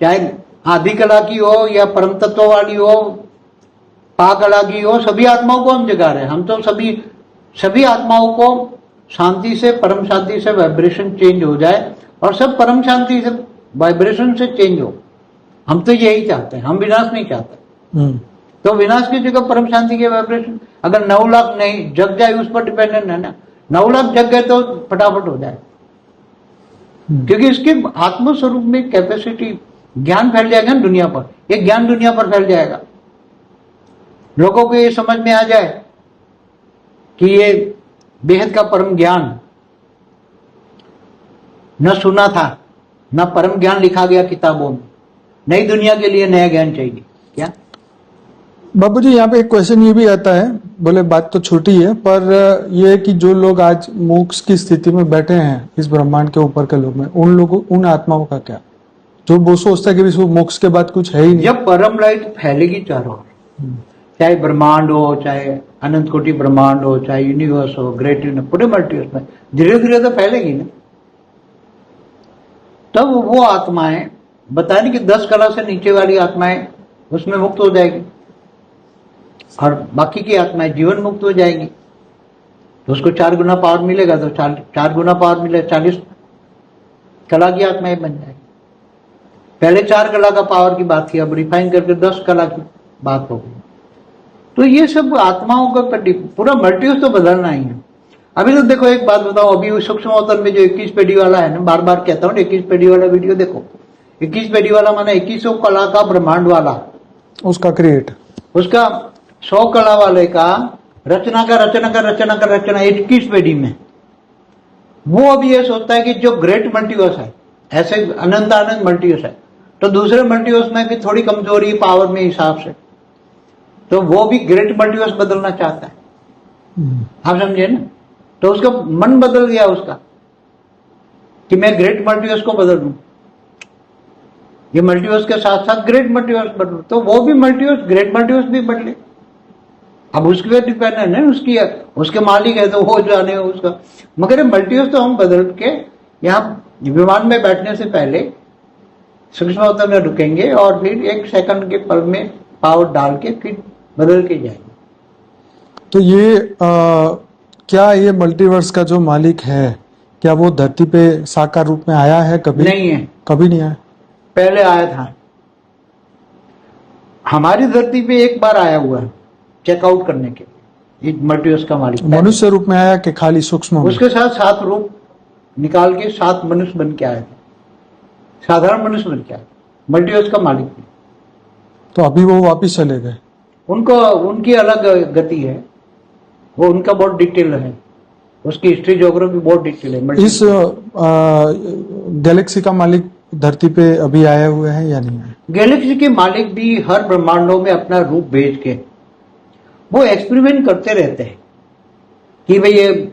Speaker 1: चाहे आदि कला की हो या परम तत्व वाली हो, पा कला की हो, सभी आत्माओं को हम जगा रहे हैं। हम तो सभी आत्माओं को शांति से, परम शांति से वाइब्रेशन चेंज हो जाए, और सब परम शांति से वाइब्रेशन से चेंज हो। हम तो यही चाहते हैं, हम विनाश नहीं चाहते। तो विनाश की जगह परम शांति के वाइब्रेशन, अगर 9 लाख नहीं जग जाए उस पर डिपेंडेंट है ना। 9 लाख जग गए तो फटाफट हो जाए, क्योंकि इसके आत्मस्वरूप में कैपेसिटी, ज्ञान फैल जाएगा ना दुनिया पर, ये ज्ञान दुनिया पर फैल जाएगा। लोगों को ये समझ में आ जाए कि ये बेहद का परम ज्ञान न सुना था, न परम ज्ञान लिखा गया किताबों में, नई दुनिया के लिए नया ज्ञान चाहिए। क्या
Speaker 3: बाबूजी, यहाँ पे एक क्वेश्चन ये भी आता है, बोले बात तो छोटी है, पर ये है कि जो लोग आज मोक्ष की स्थिति में बैठे हैं इस ब्रह्मांड के ऊपर के लोग में, उन लोगों, उन आत्माओं का क्या, जो वो सोचता है कि विश्व मोक्ष के बाद कुछ है ही नहीं?
Speaker 1: जब परम लाइट फैलेगी चारों ओर, चाहे ब्रह्मांड हो, चाहे अनंत कोटि ब्रह्मांड हो, चाहे यूनिवर्स हो, ग्रेट यूनिवर्स, पूरे मल्टीवर्स में धीरे धीरे तो फैलेगी ना, तब वो आत्माएं बता रही कि 10 कला से नीचे वाली आत्माएं उसमें मुक्त हो जाएगी, और बाकी की आत्माएं जीवन मुक्त हो जाएगी। तो उसको 4 गुना पावर मिलेगा, तो 4 गुना पावर मिले, 40 कला की आत्माएं बन जाएगी। पहले 4 कला का पावर की बात थी, अब रिफाइन करके 10 कला की बात हो गई। तो ये सब आत्माओं का पूरा मल्टीवर्स तो बदलना ही है। अभी तो देखो, एक बात बताओ, अभी सूक्ष्म अवतरण में जो 21 पेढ़ी वाला है ना, बार बार कहता हूँ 21 पेढ़ी वाला वीडियो देखो। 21 पेढ़ी वाला माने 2100 कला का ब्रह्मांड वाला,
Speaker 3: उसका क्रिएट,
Speaker 1: उसका 100 कला वाले का रचना 21 पेढ़ी में, वो अभी ये सोचता है कि जो ग्रेट मल्टीवर्स है, ऐसे अनंत मल्टीवर्स है, तो दूसरे मल्टीवर्स में भी थोड़ी कमजोरी पावर में हिसाब से, तो वो भी ग्रेट मल्टीवर्स बदलना चाहता है। आप समझे ना। तो उसका मन बदल गया उसका, कि मैं ग्रेट मल्टीवर्स को बदल दूं। ये मल्टीवर्स के साथ साथ ग्रेट मल्टीवर्स बन, तो वो भी मल्टीवर्स, ग्रेट मल्टीवर्स भी बदले। अब उसके पे डिपेंडेंट है, उसके मालिक है तो वो जाने उसका। मगर मल्टीवर्स तो हम बदल के यहाँ विमान में बैठने से पहले सूक्ष्म अवतरण में रुकेंगे और फिर 1 सेकंड के पल में पावर डाल के फिर बदल के जाएंगे।
Speaker 3: तो ये क्या ये मल्टीवर्स का जो मालिक है, क्या वो धरती पे साकार रूप में आया है कभी?
Speaker 1: नहीं है,
Speaker 3: कभी नहीं आया।
Speaker 1: पहले आया था, हमारी धरती पे एक बार आया हुआ है चेकआउट करने के लिए, मल्टीवर्स का मालिक।
Speaker 3: मनुष्य रूप में आया कि खाली सूक्ष्म में?
Speaker 1: उसके साथ 7 रूप निकाल के 7 मनुष्य बन के आए थे, साधारण मनुष्य बन के आए, मल्टीवर्स का मालिक भी।
Speaker 3: तो अभी वो वापिस चले गए?
Speaker 1: उनकी अलग गति है, वो उनका बहुत डिटेल है, उसकी हिस्ट्री ज्योग्राफी बहुत डिटेल है।
Speaker 3: इस गैलेक्सी का मालिक धरती पे अभी आए हुए हैं या नहीं आए?
Speaker 1: गैलेक्सी के मालिक भी हर ब्रह्मांडों में अपना रूप भेज के वो एक्सपेरिमेंट करते रहते हैं कि भाई ये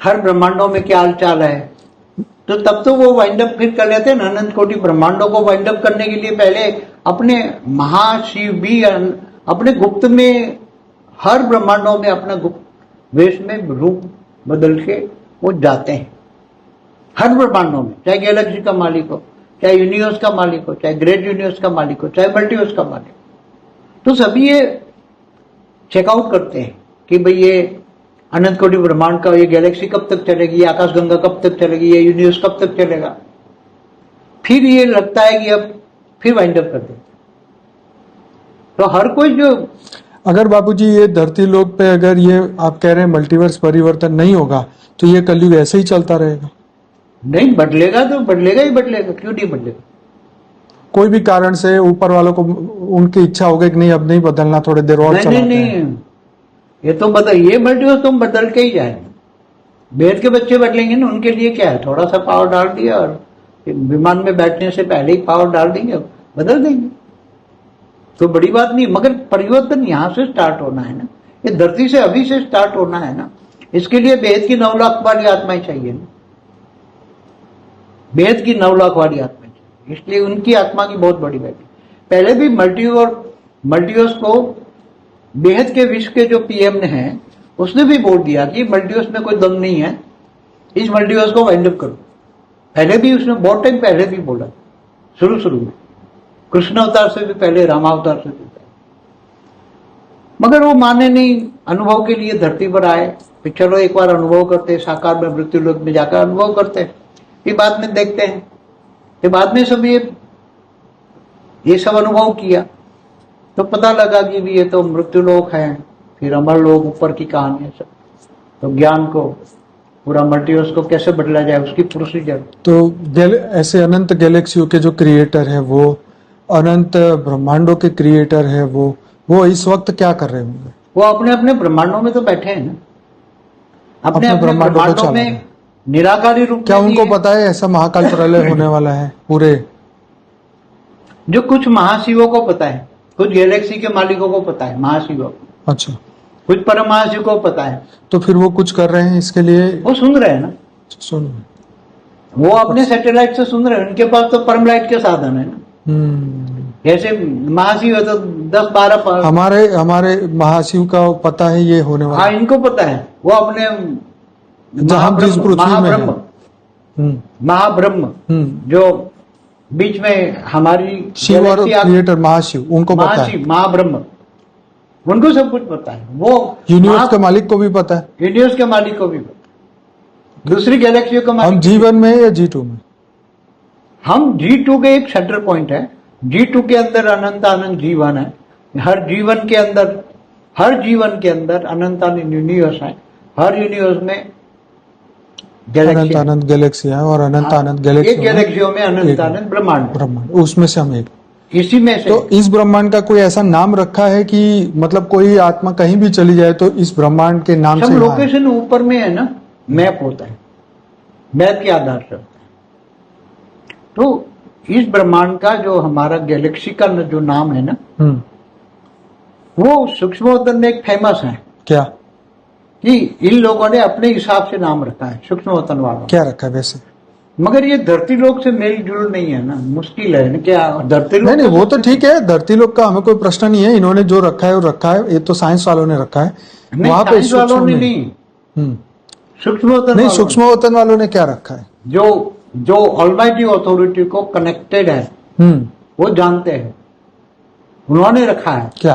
Speaker 1: हर ब्रह्मांडों में क्या हाल चाल है। तो तब तो वो वाइंड अप फिर कर लेते हैं ना, अनंत कोटि ब्रह्मांडों को वाइंड अप करने के लिए पहले अपने महाशिव भी अपने गुप्त में हर ब्रह्मांडों में अपना गुप्त वेश में रूप बदल के वो जाते हैं हर ब्रह्मांडों में, चाहे गैलेक्सी का मालिक हो, चाहे यूनिवर्स का मालिक हो, चाहे ग्रेट यूनिवर्स का मालिक हो, चाहे मल्टीवर्स का मालिक हो। तो सभी ये चेकआउट करते हैं कि भाई ये अनंत कोटि ब्रह्मांड का ये गैलेक्सी कब तक चलेगी, ये आकाशगंगा कब तक चलेगी, ये यूनिवर्स कब तक चलेगा। फिर ये लगता है कि अब फिर वाइंड अप कर देते। तो हर कोई जो,
Speaker 3: अगर बाबूजी ये धरती लोक पे अगर ये आप कह रहे हैं मल्टीवर्स परिवर्तन नहीं होगा तो ये कलयुग ऐसे ही चलता रहेगा?
Speaker 1: नहीं बदलेगा तो बदलेगा ही बदलेगा, क्यों नहीं बदलेगा।
Speaker 3: कोई भी कारण से ऊपर वालों को उनकी इच्छा हो गई कि नहीं अब नहीं बदलना, थोड़ी देर और चलाते हैं।
Speaker 1: नहीं, ये तो ये मल्टीवर्स तुम बदल के ही जाएंगे। वेद के बच्चे बदलेंगे ना, उनके लिए क्या है, थोड़ा सा पावर डाल दिया और विमान में बैठने से पहले ही पावर डाल देंगे, बदल देंगे, तो बड़ी बात नहीं। मगर परिवर्तन यहां से स्टार्ट होना है ना, ये धरती से अभी से स्टार्ट होना है ना। इसके लिए वेद की 9 लाख वाली आत्माएं चाहिए ना, वेद की 9 लाख वाली आत्माएं चाहिए, इसलिए उनकी आत्मा की बहुत बड़ी वैल्यू। पहले भी मल्टीवर्स को बेहद के विश्व के जो पीएम ने हैं उसने भी बोल दिया कि मल्टीवर्स में कोई दम नहीं है, इस मल्टीवर्स को वाइंड अप करो। पहले भी उसने बहुत टाइम पहले भी बोला, शुरू में, कृष्ण अवतार से भी पहले, रामावतार से भी पहले। मगर वो माने नहीं, अनुभव के लिए धरती पर आए, फिर चलो एक बार अनुभव करते, साकार में मृत्यु लोक में जाकर अनुभव करते, फिर बाद में देखते हैं। फिर बाद में सब ये सब अनुभव किया तो पता लगा कि भी ये तो मृत्यु लोक है, फिर अमर लोक, ऊपर की कहानी है सब। तो ज्ञान को, पूरा मल्टीवर्स को कैसे बदला जाए उसकी प्रोसीजर।
Speaker 3: तो ऐसे अनंत गैलेक्सियों के जो क्रिएटर है, वो अनंत ब्रह्मांडों के क्रिएटर है, वो इस वक्त क्या कर रहे होंगे?
Speaker 1: वो अपने अपने ब्रह्मांडों में तो बैठे हैं ना, अपने ब्रह्मांडों में निराकारी रूप।
Speaker 3: क्या उनको पता है ऐसा महाकाल प्रलय होने वाला है? पूरे
Speaker 1: जो कुछ महाशिवों को पता है, कुछ गैलेक्सी के मालिकों को पता है, महाशिवों को।
Speaker 3: अच्छा,
Speaker 1: कुछ परम महाशिव को पता है।
Speaker 3: तो फिर वो कुछ कर रहे हैं इसके लिए?
Speaker 1: वो सुन रहे हैं ना,
Speaker 3: सुन,
Speaker 1: वो अपने सैटेलाइट से सुन रहे हैं, उनके पास तो परम लाइट के साधन है ना। जैसे महाशिव है तो 10-12
Speaker 3: हमारे महाशिव का पता है ये होने वाला।
Speaker 1: हाँ, इनको पता है। वो अपने महाब्रह्म जो बीच में हमारी
Speaker 3: शिव और क्रिएटर महाशिव, उनको पता है।
Speaker 1: महाब्रह्म, उनको सब कुछ पता है। वो
Speaker 3: यूनिवर्स के मालिक को भी पता है,
Speaker 1: यूनिवर्स के मालिक को भी पता, दूसरी गैलेक्सियों का मालिक।
Speaker 3: हम G1 में या G2 में?
Speaker 1: हम G2 के एक सेंटर पॉइंट है। G2 के अंदर अनंत जीवन है। हर जीवन के अंदर अनंत यूनिवर्स है। हर यूनिवर्स में
Speaker 3: अनंत गैलेक्सी है और अनंत
Speaker 1: गैलेक्सियों में अनंत ब्रह्मांड,
Speaker 3: उसमें से हम एक,
Speaker 1: इसी में से।
Speaker 3: तो इस ब्रह्मांड का कोई ऐसा नाम रखा है कि मतलब कोई आत्मा कहीं भी चली जाए तो इस ब्रह्मांड के नाम से?
Speaker 1: लोकेशन ऊपर में है ना, मैप होता है, मैप के आधार से होता है। तो इस ब्रह्मांड का जो हमारा गैलेक्सी का जो नाम है ना, वो सूक्ष्मोत्तर में एक फेमस है।
Speaker 3: क्या?
Speaker 1: कि इन लोगों ने अपने हिसाब से नाम रखा है, सूक्ष्मोत्तर वालों।
Speaker 3: क्या रखा है वैसे?
Speaker 1: मगर ये धरती लोक से मेल जुल नहीं है ना, मुश्किल है ना क्या धरती लोक।
Speaker 3: नहीं वो तो ठीक है, धरती लोग का हमें कोई प्रश्न नहीं है, इन्होंने जो रखा है वो रखा है, ये तो साइंस वालों ने रखा है। वहां पे
Speaker 1: साइंस वालों
Speaker 3: सूक्ष्म
Speaker 1: ने
Speaker 3: में
Speaker 1: नहीं,
Speaker 3: हम्म,
Speaker 1: सूक्ष्म वतन
Speaker 3: नहीं
Speaker 1: वालों
Speaker 3: सूक्ष्म वतन वालों ने क्या रखा है?
Speaker 1: जो जो ऑलमाइटी अथॉरिटी को कनेक्टेड है वो जानते हैं, उन्होंने रखा है
Speaker 3: क्या?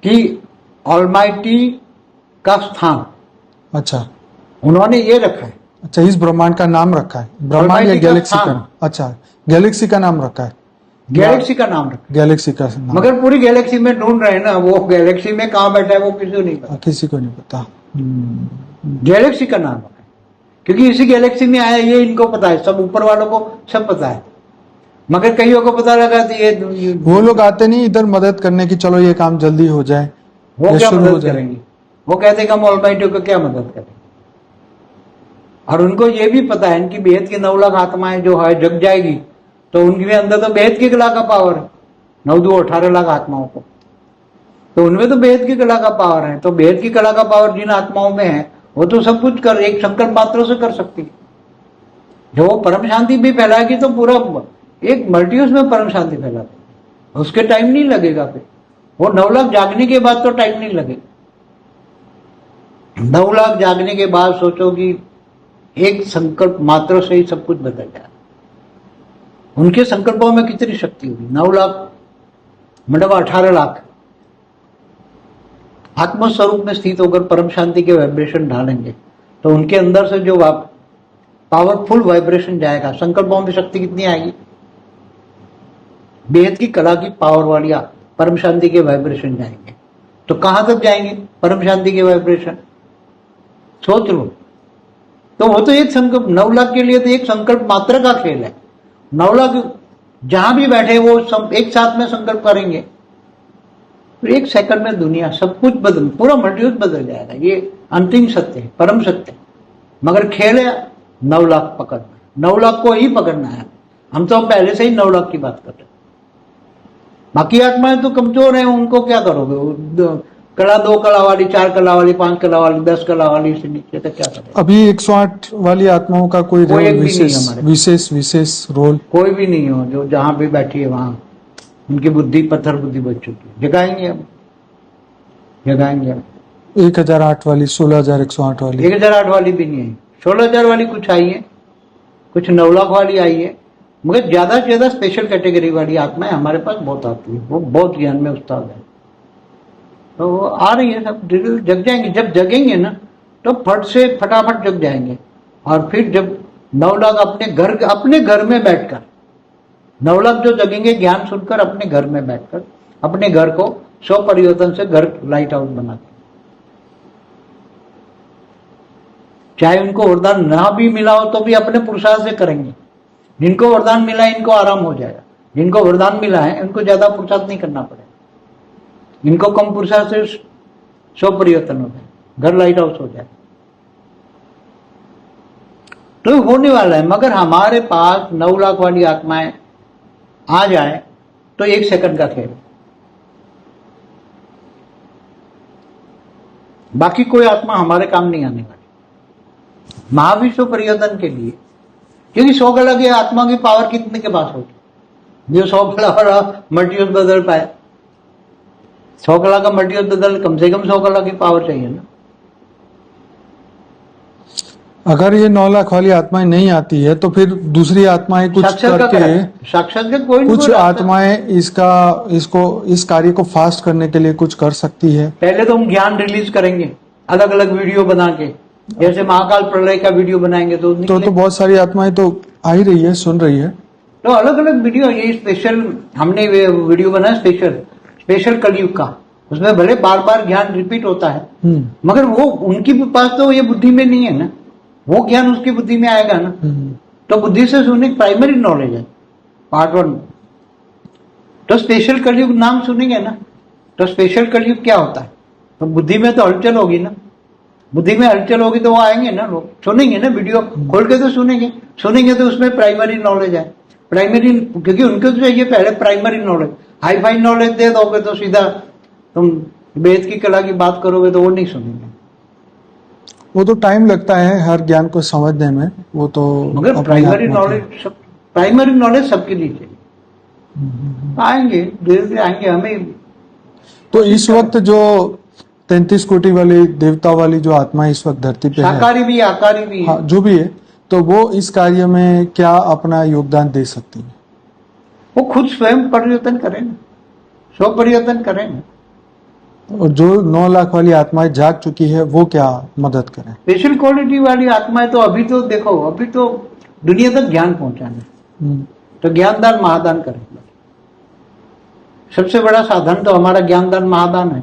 Speaker 1: कि ऑलमाइटी का स्थान
Speaker 3: अच्छा
Speaker 1: उन्होंने ये रखा है।
Speaker 3: अच्छा, इस ब्रह्मांड का नाम रखा है, ब्रह्मांड या
Speaker 1: Almighty का
Speaker 3: गैलेक्सी का
Speaker 1: स्थान।
Speaker 3: नाम? अच्छा, गैलेक्सी का नाम रखा है,
Speaker 1: गैलेक्सी का नाम रखा
Speaker 3: गैलेक्सी का नाम।
Speaker 1: मगर पूरी गैलेक्सी में ढूंढ रहे हैं ना, वो गैलेक्सी में कहाँ बैठा है वो किसी को नहीं पता,
Speaker 3: किसी को नहीं पता।
Speaker 1: गैलेक्सी का नाम रखा है क्योंकि इसी गैलेक्सी में आया ये इनको पता है, सब ऊपर वालों को सब पता है, मगर कईयों को पता लगा तो ये
Speaker 3: वो लोग आते नहीं इधर मदद करने की, चलो ये काम जल्दी हो जाए,
Speaker 1: वो
Speaker 3: ये
Speaker 1: क्या
Speaker 3: शुरू हो
Speaker 1: मदद
Speaker 3: जाए।
Speaker 1: करेंगे, वो कहते हैं कि हम ऑलमाइटी को क्या मदद करें। और उनको ये भी पता है इनकी बेहद की 9 लाख आत्माएं जो है जग जाएगी तो उनके अंदर तो बेहद की कला का पावर है, 9 2 18 लाख आत्माओं को, तो उनमें तो बेहद की कला का पावर है। तो बेहद की कला का पावर जिन आत्माओं में है वो तो सब कुछ कर एक संकल्प मात्रों से कर सकती है। जो वो परम शांति भी फैलाएगी तो पूरा एक मल्टीवर्स में परम शांति फैला देगी, उसके टाइम नहीं लगेगा। फिर वो 9 लाख जागने के बाद तो टाइम नहीं लगेगा। 9 लाख जागने के बाद सोचो कि एक संकल्प मात्र से ही सब कुछ बदल जाए। उनके संकल्पों में कितनी शक्ति होगी, 9 लाख मतलब 18 लाख आत्मस्वरूप में स्थित होकर परम शांति के वाइब्रेशन ढालेंगे तो उनके अंदर से जो पावरफुल वाइब्रेशन जाएगा, संकल्पों में शक्ति कितनी आएगी, बेहद की कला की पावर वाली परम शांति के वाइब्रेशन जाएंगे। तो कहां तक जाएंगे परम शांति के वाइब्रेशन, सोच लो। तो वो तो एक संकल्प 9 लाख के लिए तो एक संकल्प मात्र का खेल है। 9 लाख जहां भी बैठे वो एक साथ में संकल्प करेंगे तो 1 सेकंड में दुनिया सब कुछ बदल, पूरा मल्टीवर्स बदल जाएगा। ये अंतिम सत्य है, परम सत्य है। मगर खेल है 9 लाख पकड़ना, 9 लाख को ही पकड़ना है। हम तो पहले से ही 9 लाख की बात कर रहे हैं। बाकी आत्माएं तो कमजोर हैं, उनको क्या करोगे, कला 2 कला वाली, 4 कला वाली, 5 कला वाली, 10 कला वाली से नीचे तो क्या करें।
Speaker 3: अभी 108 वाली आत्माओं का कोई
Speaker 1: कोई एक भी
Speaker 3: विशेष
Speaker 1: नहीं हमारे पास।
Speaker 3: विशेष रोल
Speaker 1: कोई भी नहीं हो जो जहां पे बैठी है वहां उनकी बुद्धि पत्थर बुद्धि बच चुकी है। जगाएंगे हम, जगाएंगे हम।
Speaker 3: 1008 वाली, 16108 वाली,
Speaker 1: 1008 वाली भी नहीं आई, 16,000 वाली कुछ आई है, कुछ 9 लाख वाली आई है, मगर ज्यादा से ज्यादा स्पेशल कैटेगरी वाली आत्माएं हमारे पास बहुत आती है। वो बहुत ज्ञान में उस्ताद है, तो वो आ रही है, सब जग जाएंगे। जब जगेंगे ना तो फट से फटाफट जग जाएंगे। और फिर जब 9 लाख अपने घर में बैठकर 9 लाख जो जगेंगे ज्ञान सुनकर अपने घर में बैठकर अपने घर को 100 परिवर्तन से घर लाइट हाउस बनाते, चाहे उनको वरदान ना भी मिला हो तो भी अपने पुरुषार्थ से करेंगे। जिनको वरदान मिला है इनको आराम हो जाएगा, जिनको वरदान मिला है उनको ज्यादा पुरुषार्थ नहीं करना पड़ेगा, इनको कम पुरुषार्थ से 100 परिवर्तन हो जाए, घर लाइट हाउस हो जाए। तो होने वाला है। मगर हमारे पास 9 लाख वाली आत्माएं आ जाए तो 1 सेकंड का खेल, बाकी कोई आत्मा हमारे काम नहीं आने वाली महाविश्व परिवर्तन के लिए। क्योंकि 100 कला की आत्मा की पावर कितने के पास होगी जो 100 कला वाला मल्टीवर्स बदल पाए। 100 कला का मल्टीवर्स बदल कम से कम 100 कला की पावर चाहिए ना।
Speaker 3: अगर ये 9 लाख वाली आत्माएं नहीं आती है तो फिर दूसरी आत्माएं कुछ करके,
Speaker 1: साक्षात कोई
Speaker 3: कुछ आत्माएं इस कार्य को फास्ट करने के लिए कुछ कर सकती है।
Speaker 1: पहले तो हम ज्ञान रिलीज करेंगे अलग अलग वीडियो बना के, जैसे महाकाल प्रलय का वीडियो बनाएंगे तो
Speaker 3: बहुत सारी आत्माएं तो आ ही रही है, सुन रही है।
Speaker 1: तो अलग अलग वीडियो, ये स्पेशल हमने वीडियो बनाया स्पेशल कलयुग का, उसमें भले बार बार ज्ञान रिपीट होता है मगर वो उनकी पास तो ये बुद्धि में नहीं है ना, वो ज्ञान उसकी बुद्धि में आएगा ना। तो बुद्धि से सुनने प्राइमरी नॉलेज है पार्ट 1। तो स्पेशल कलयुग नाम सुनेंगे ना, तो स्पेशल कलयुग क्या होता है, तो बुद्धि में तो हलचल होगी ना, बुद्धि में हलचल होगी तो वो आएंगे ना, लोग सुनेंगे ना, वीडियो खोल के तो सुनेंगे तो उसमें प्राइमरी नॉलेज है। प्राइमरी क्योंकि उनको तो चाहिए पहले primary knowledge. Hi fi knowledge दे दोगे तो सीधा तुम वेद की कला की बात करोगे तो वो नहीं सुनेंगे।
Speaker 3: वो तो टाइम लगता है हर ज्ञान को समझने में, वो तो
Speaker 1: मगर
Speaker 3: अपने
Speaker 1: प्राइमरी
Speaker 3: आप में
Speaker 1: नॉलेज सबके लिए चाहिए। आएंगे धीरे धीरे आएंगे। हमें
Speaker 3: तो इस वक्त जो 33 कोटि वाली देवता वाली जो आत्मा इस वक्त धरती पे है,
Speaker 1: साकारी भी आकारी भी
Speaker 3: हाँ जो भी है, तो वो इस कार्य में क्या अपना योगदान दे सकती है?
Speaker 1: वो खुद स्वयं परिवर्तन करें ना, स्व परिवर्तन करें ना।
Speaker 3: और जो 9 लाख वाली आत्माएं जाग चुकी है वो क्या मदद करें?
Speaker 1: स्पेशल क्वालिटी वाली आत्माएं तो अभी तो देखो, अभी तो दुनिया तक ज्ञान पहुंचाना, तो ज्ञानदान महादान करें। सबसे बड़ा साधन तो हमारा ज्ञानदान महादान है,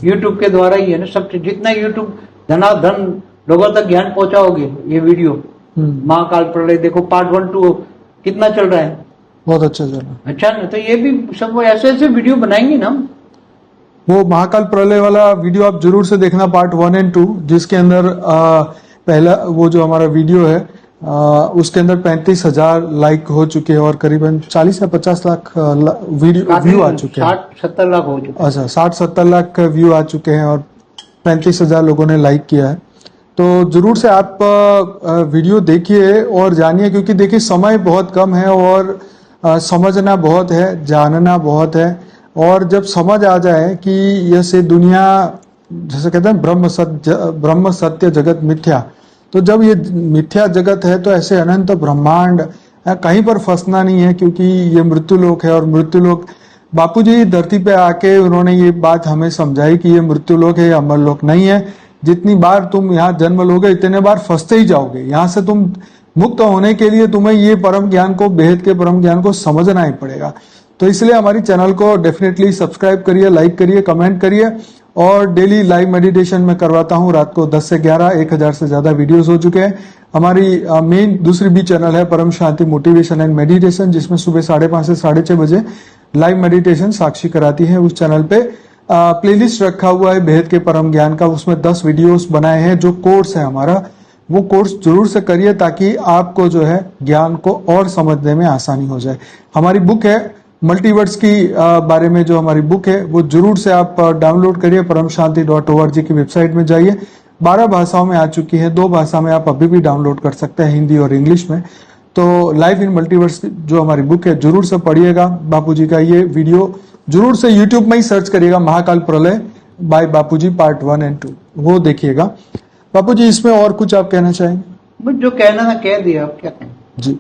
Speaker 1: यूट्यूब के द्वारा ही है ना। सबसे जितना यूट्यूब धनाधन लोगों तक ज्ञान पहुंचाओगे, ये वीडियो महाकाल प्रलय देखो पार्ट 1 2 कितना चल रहा है,
Speaker 3: बहुत अच्छा चला।
Speaker 1: अच्छा ना। तो ये भी सब ऐसे ऐसे वीडियो बनाएंगे ना हम।
Speaker 3: वो महाकाल प्रलय वाला वीडियो आप जरूर से देखना, पार्ट 1 और 2, जिसके अंदर पहला वो जो हमारा वीडियो है उसके अंदर 35,000 लाइक हो चुके हैं और करीबन 40 या 50 लाख वीडियो व्यू आ चुके हैं।
Speaker 1: 60-70 लाख हो चुके हैं।
Speaker 3: अच्छा, 60-70 लाख व्यू आ चुके हैं और 35,000 लोगों ने लाइक किया है। तो जरूर से आप वीडियो देखिए और जानिए, क्योंकि देखिए समय बहुत कम है और समझना बहुत है, जानना बहुत है। और जब समझ आ जाए कि यह से दुनिया, जैसे कहते हैं ब्रह्म सत्य जगत मिथ्या, तो जब ये मिथ्या जगत है तो ऐसे अनंत ब्रह्मांड कहीं पर फंसना नहीं है, क्योंकि ये मृत्यु लोक है। और मृत्यु लोक, बापूजी धरती पे आके उन्होंने ये बात हमें समझाई कि ये मृत्यु लोक है, अमर लोक नहीं है। जितनी बार तुम यहाँ जन्म लोगे इतने बार फंसते ही जाओगे। यहाँ से तुम मुक्त होने के लिए तुम्हें ये परम ज्ञान को, बेहद के परम ज्ञान को समझना ही पड़ेगा। तो इसलिए हमारी चैनल को डेफिनेटली सब्सक्राइब करिए, लाइक करिए, कमेंट करिए। और डेली लाइव मेडिटेशन में करवाता हूँ रात को 10 से 11, 1000 से ज्यादा वीडियोस हो चुके हैं। हमारी मेन दूसरी भी चैनल है परम शांति मोटिवेशन एंड मेडिटेशन, जिसमें सुबह 5:30 से 6:30 बजे लाइव मेडिटेशन साक्षी कराती है। उस चैनल पे प्लेलिस्ट रखा हुआ है बेहद के परम ज्ञान का, उसमें 10 वीडियोस बनाए हैं। जो कोर्स है हमारा, वो कोर्स जरूर से करिए ताकि आपको जो है ज्ञान को और समझने में आसानी हो जाए। हमारी बुक है मल्टीवर्स की बारे में, जो हमारी बुक है वो जरूर से आप डाउनलोड करिए। paramshanti.org की वेबसाइट में जाइए, 12 भाषाओं में आ चुकी है, 2 भाषा में आप अभी भी डाउनलोड कर सकते हैं, हिंदी और इंग्लिश में। तो लाइफ इन मल्टीवर्स जो हमारी बुक है जरूर से पढ़िएगा। बापूजी का ये वीडियो जरूर से यूट्यूब में ही सर्च करिएगा, महाकाल प्रलय बाय बापूजी पार्ट 1 और 2, वो देखिएगा। बापूजी इसमें और कुछ आप कहना चाहेंगे?
Speaker 1: मुझे जो कहना था कह दिया, आप क्या कहें।
Speaker 3: जी,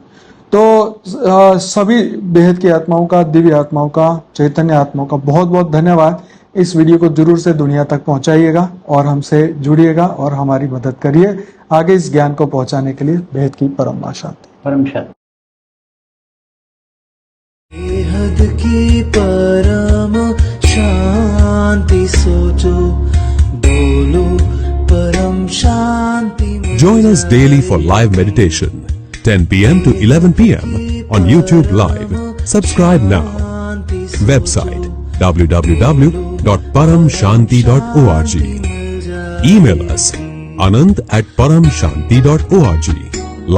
Speaker 3: तो सभी बेहद की आत्माओं का, दिव्य आत्माओं का, चैतन्य आत्माओं का बहुत बहुत धन्यवाद। इस वीडियो को जरूर से दुनिया तक पहुंचाइएगा और हमसे जुड़िएगा और हमारी मदद करिए आगे इस ज्ञान को पहुंचाने के लिए। बेहद की परम शांति।
Speaker 1: परम शांति।
Speaker 4: बेहद की परम शांति सोचो, बोलो परम शांति।
Speaker 5: Join us daily for live meditation, 10 p.m. to 11 p.m. on YouTube Live. Subscribe now. Website www.paramshanti.org. Email us anant@paramshanti.org.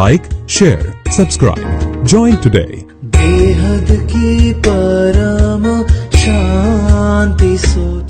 Speaker 5: Like, share, subscribe. Join today.
Speaker 4: बेहद की परम शांति सोचो।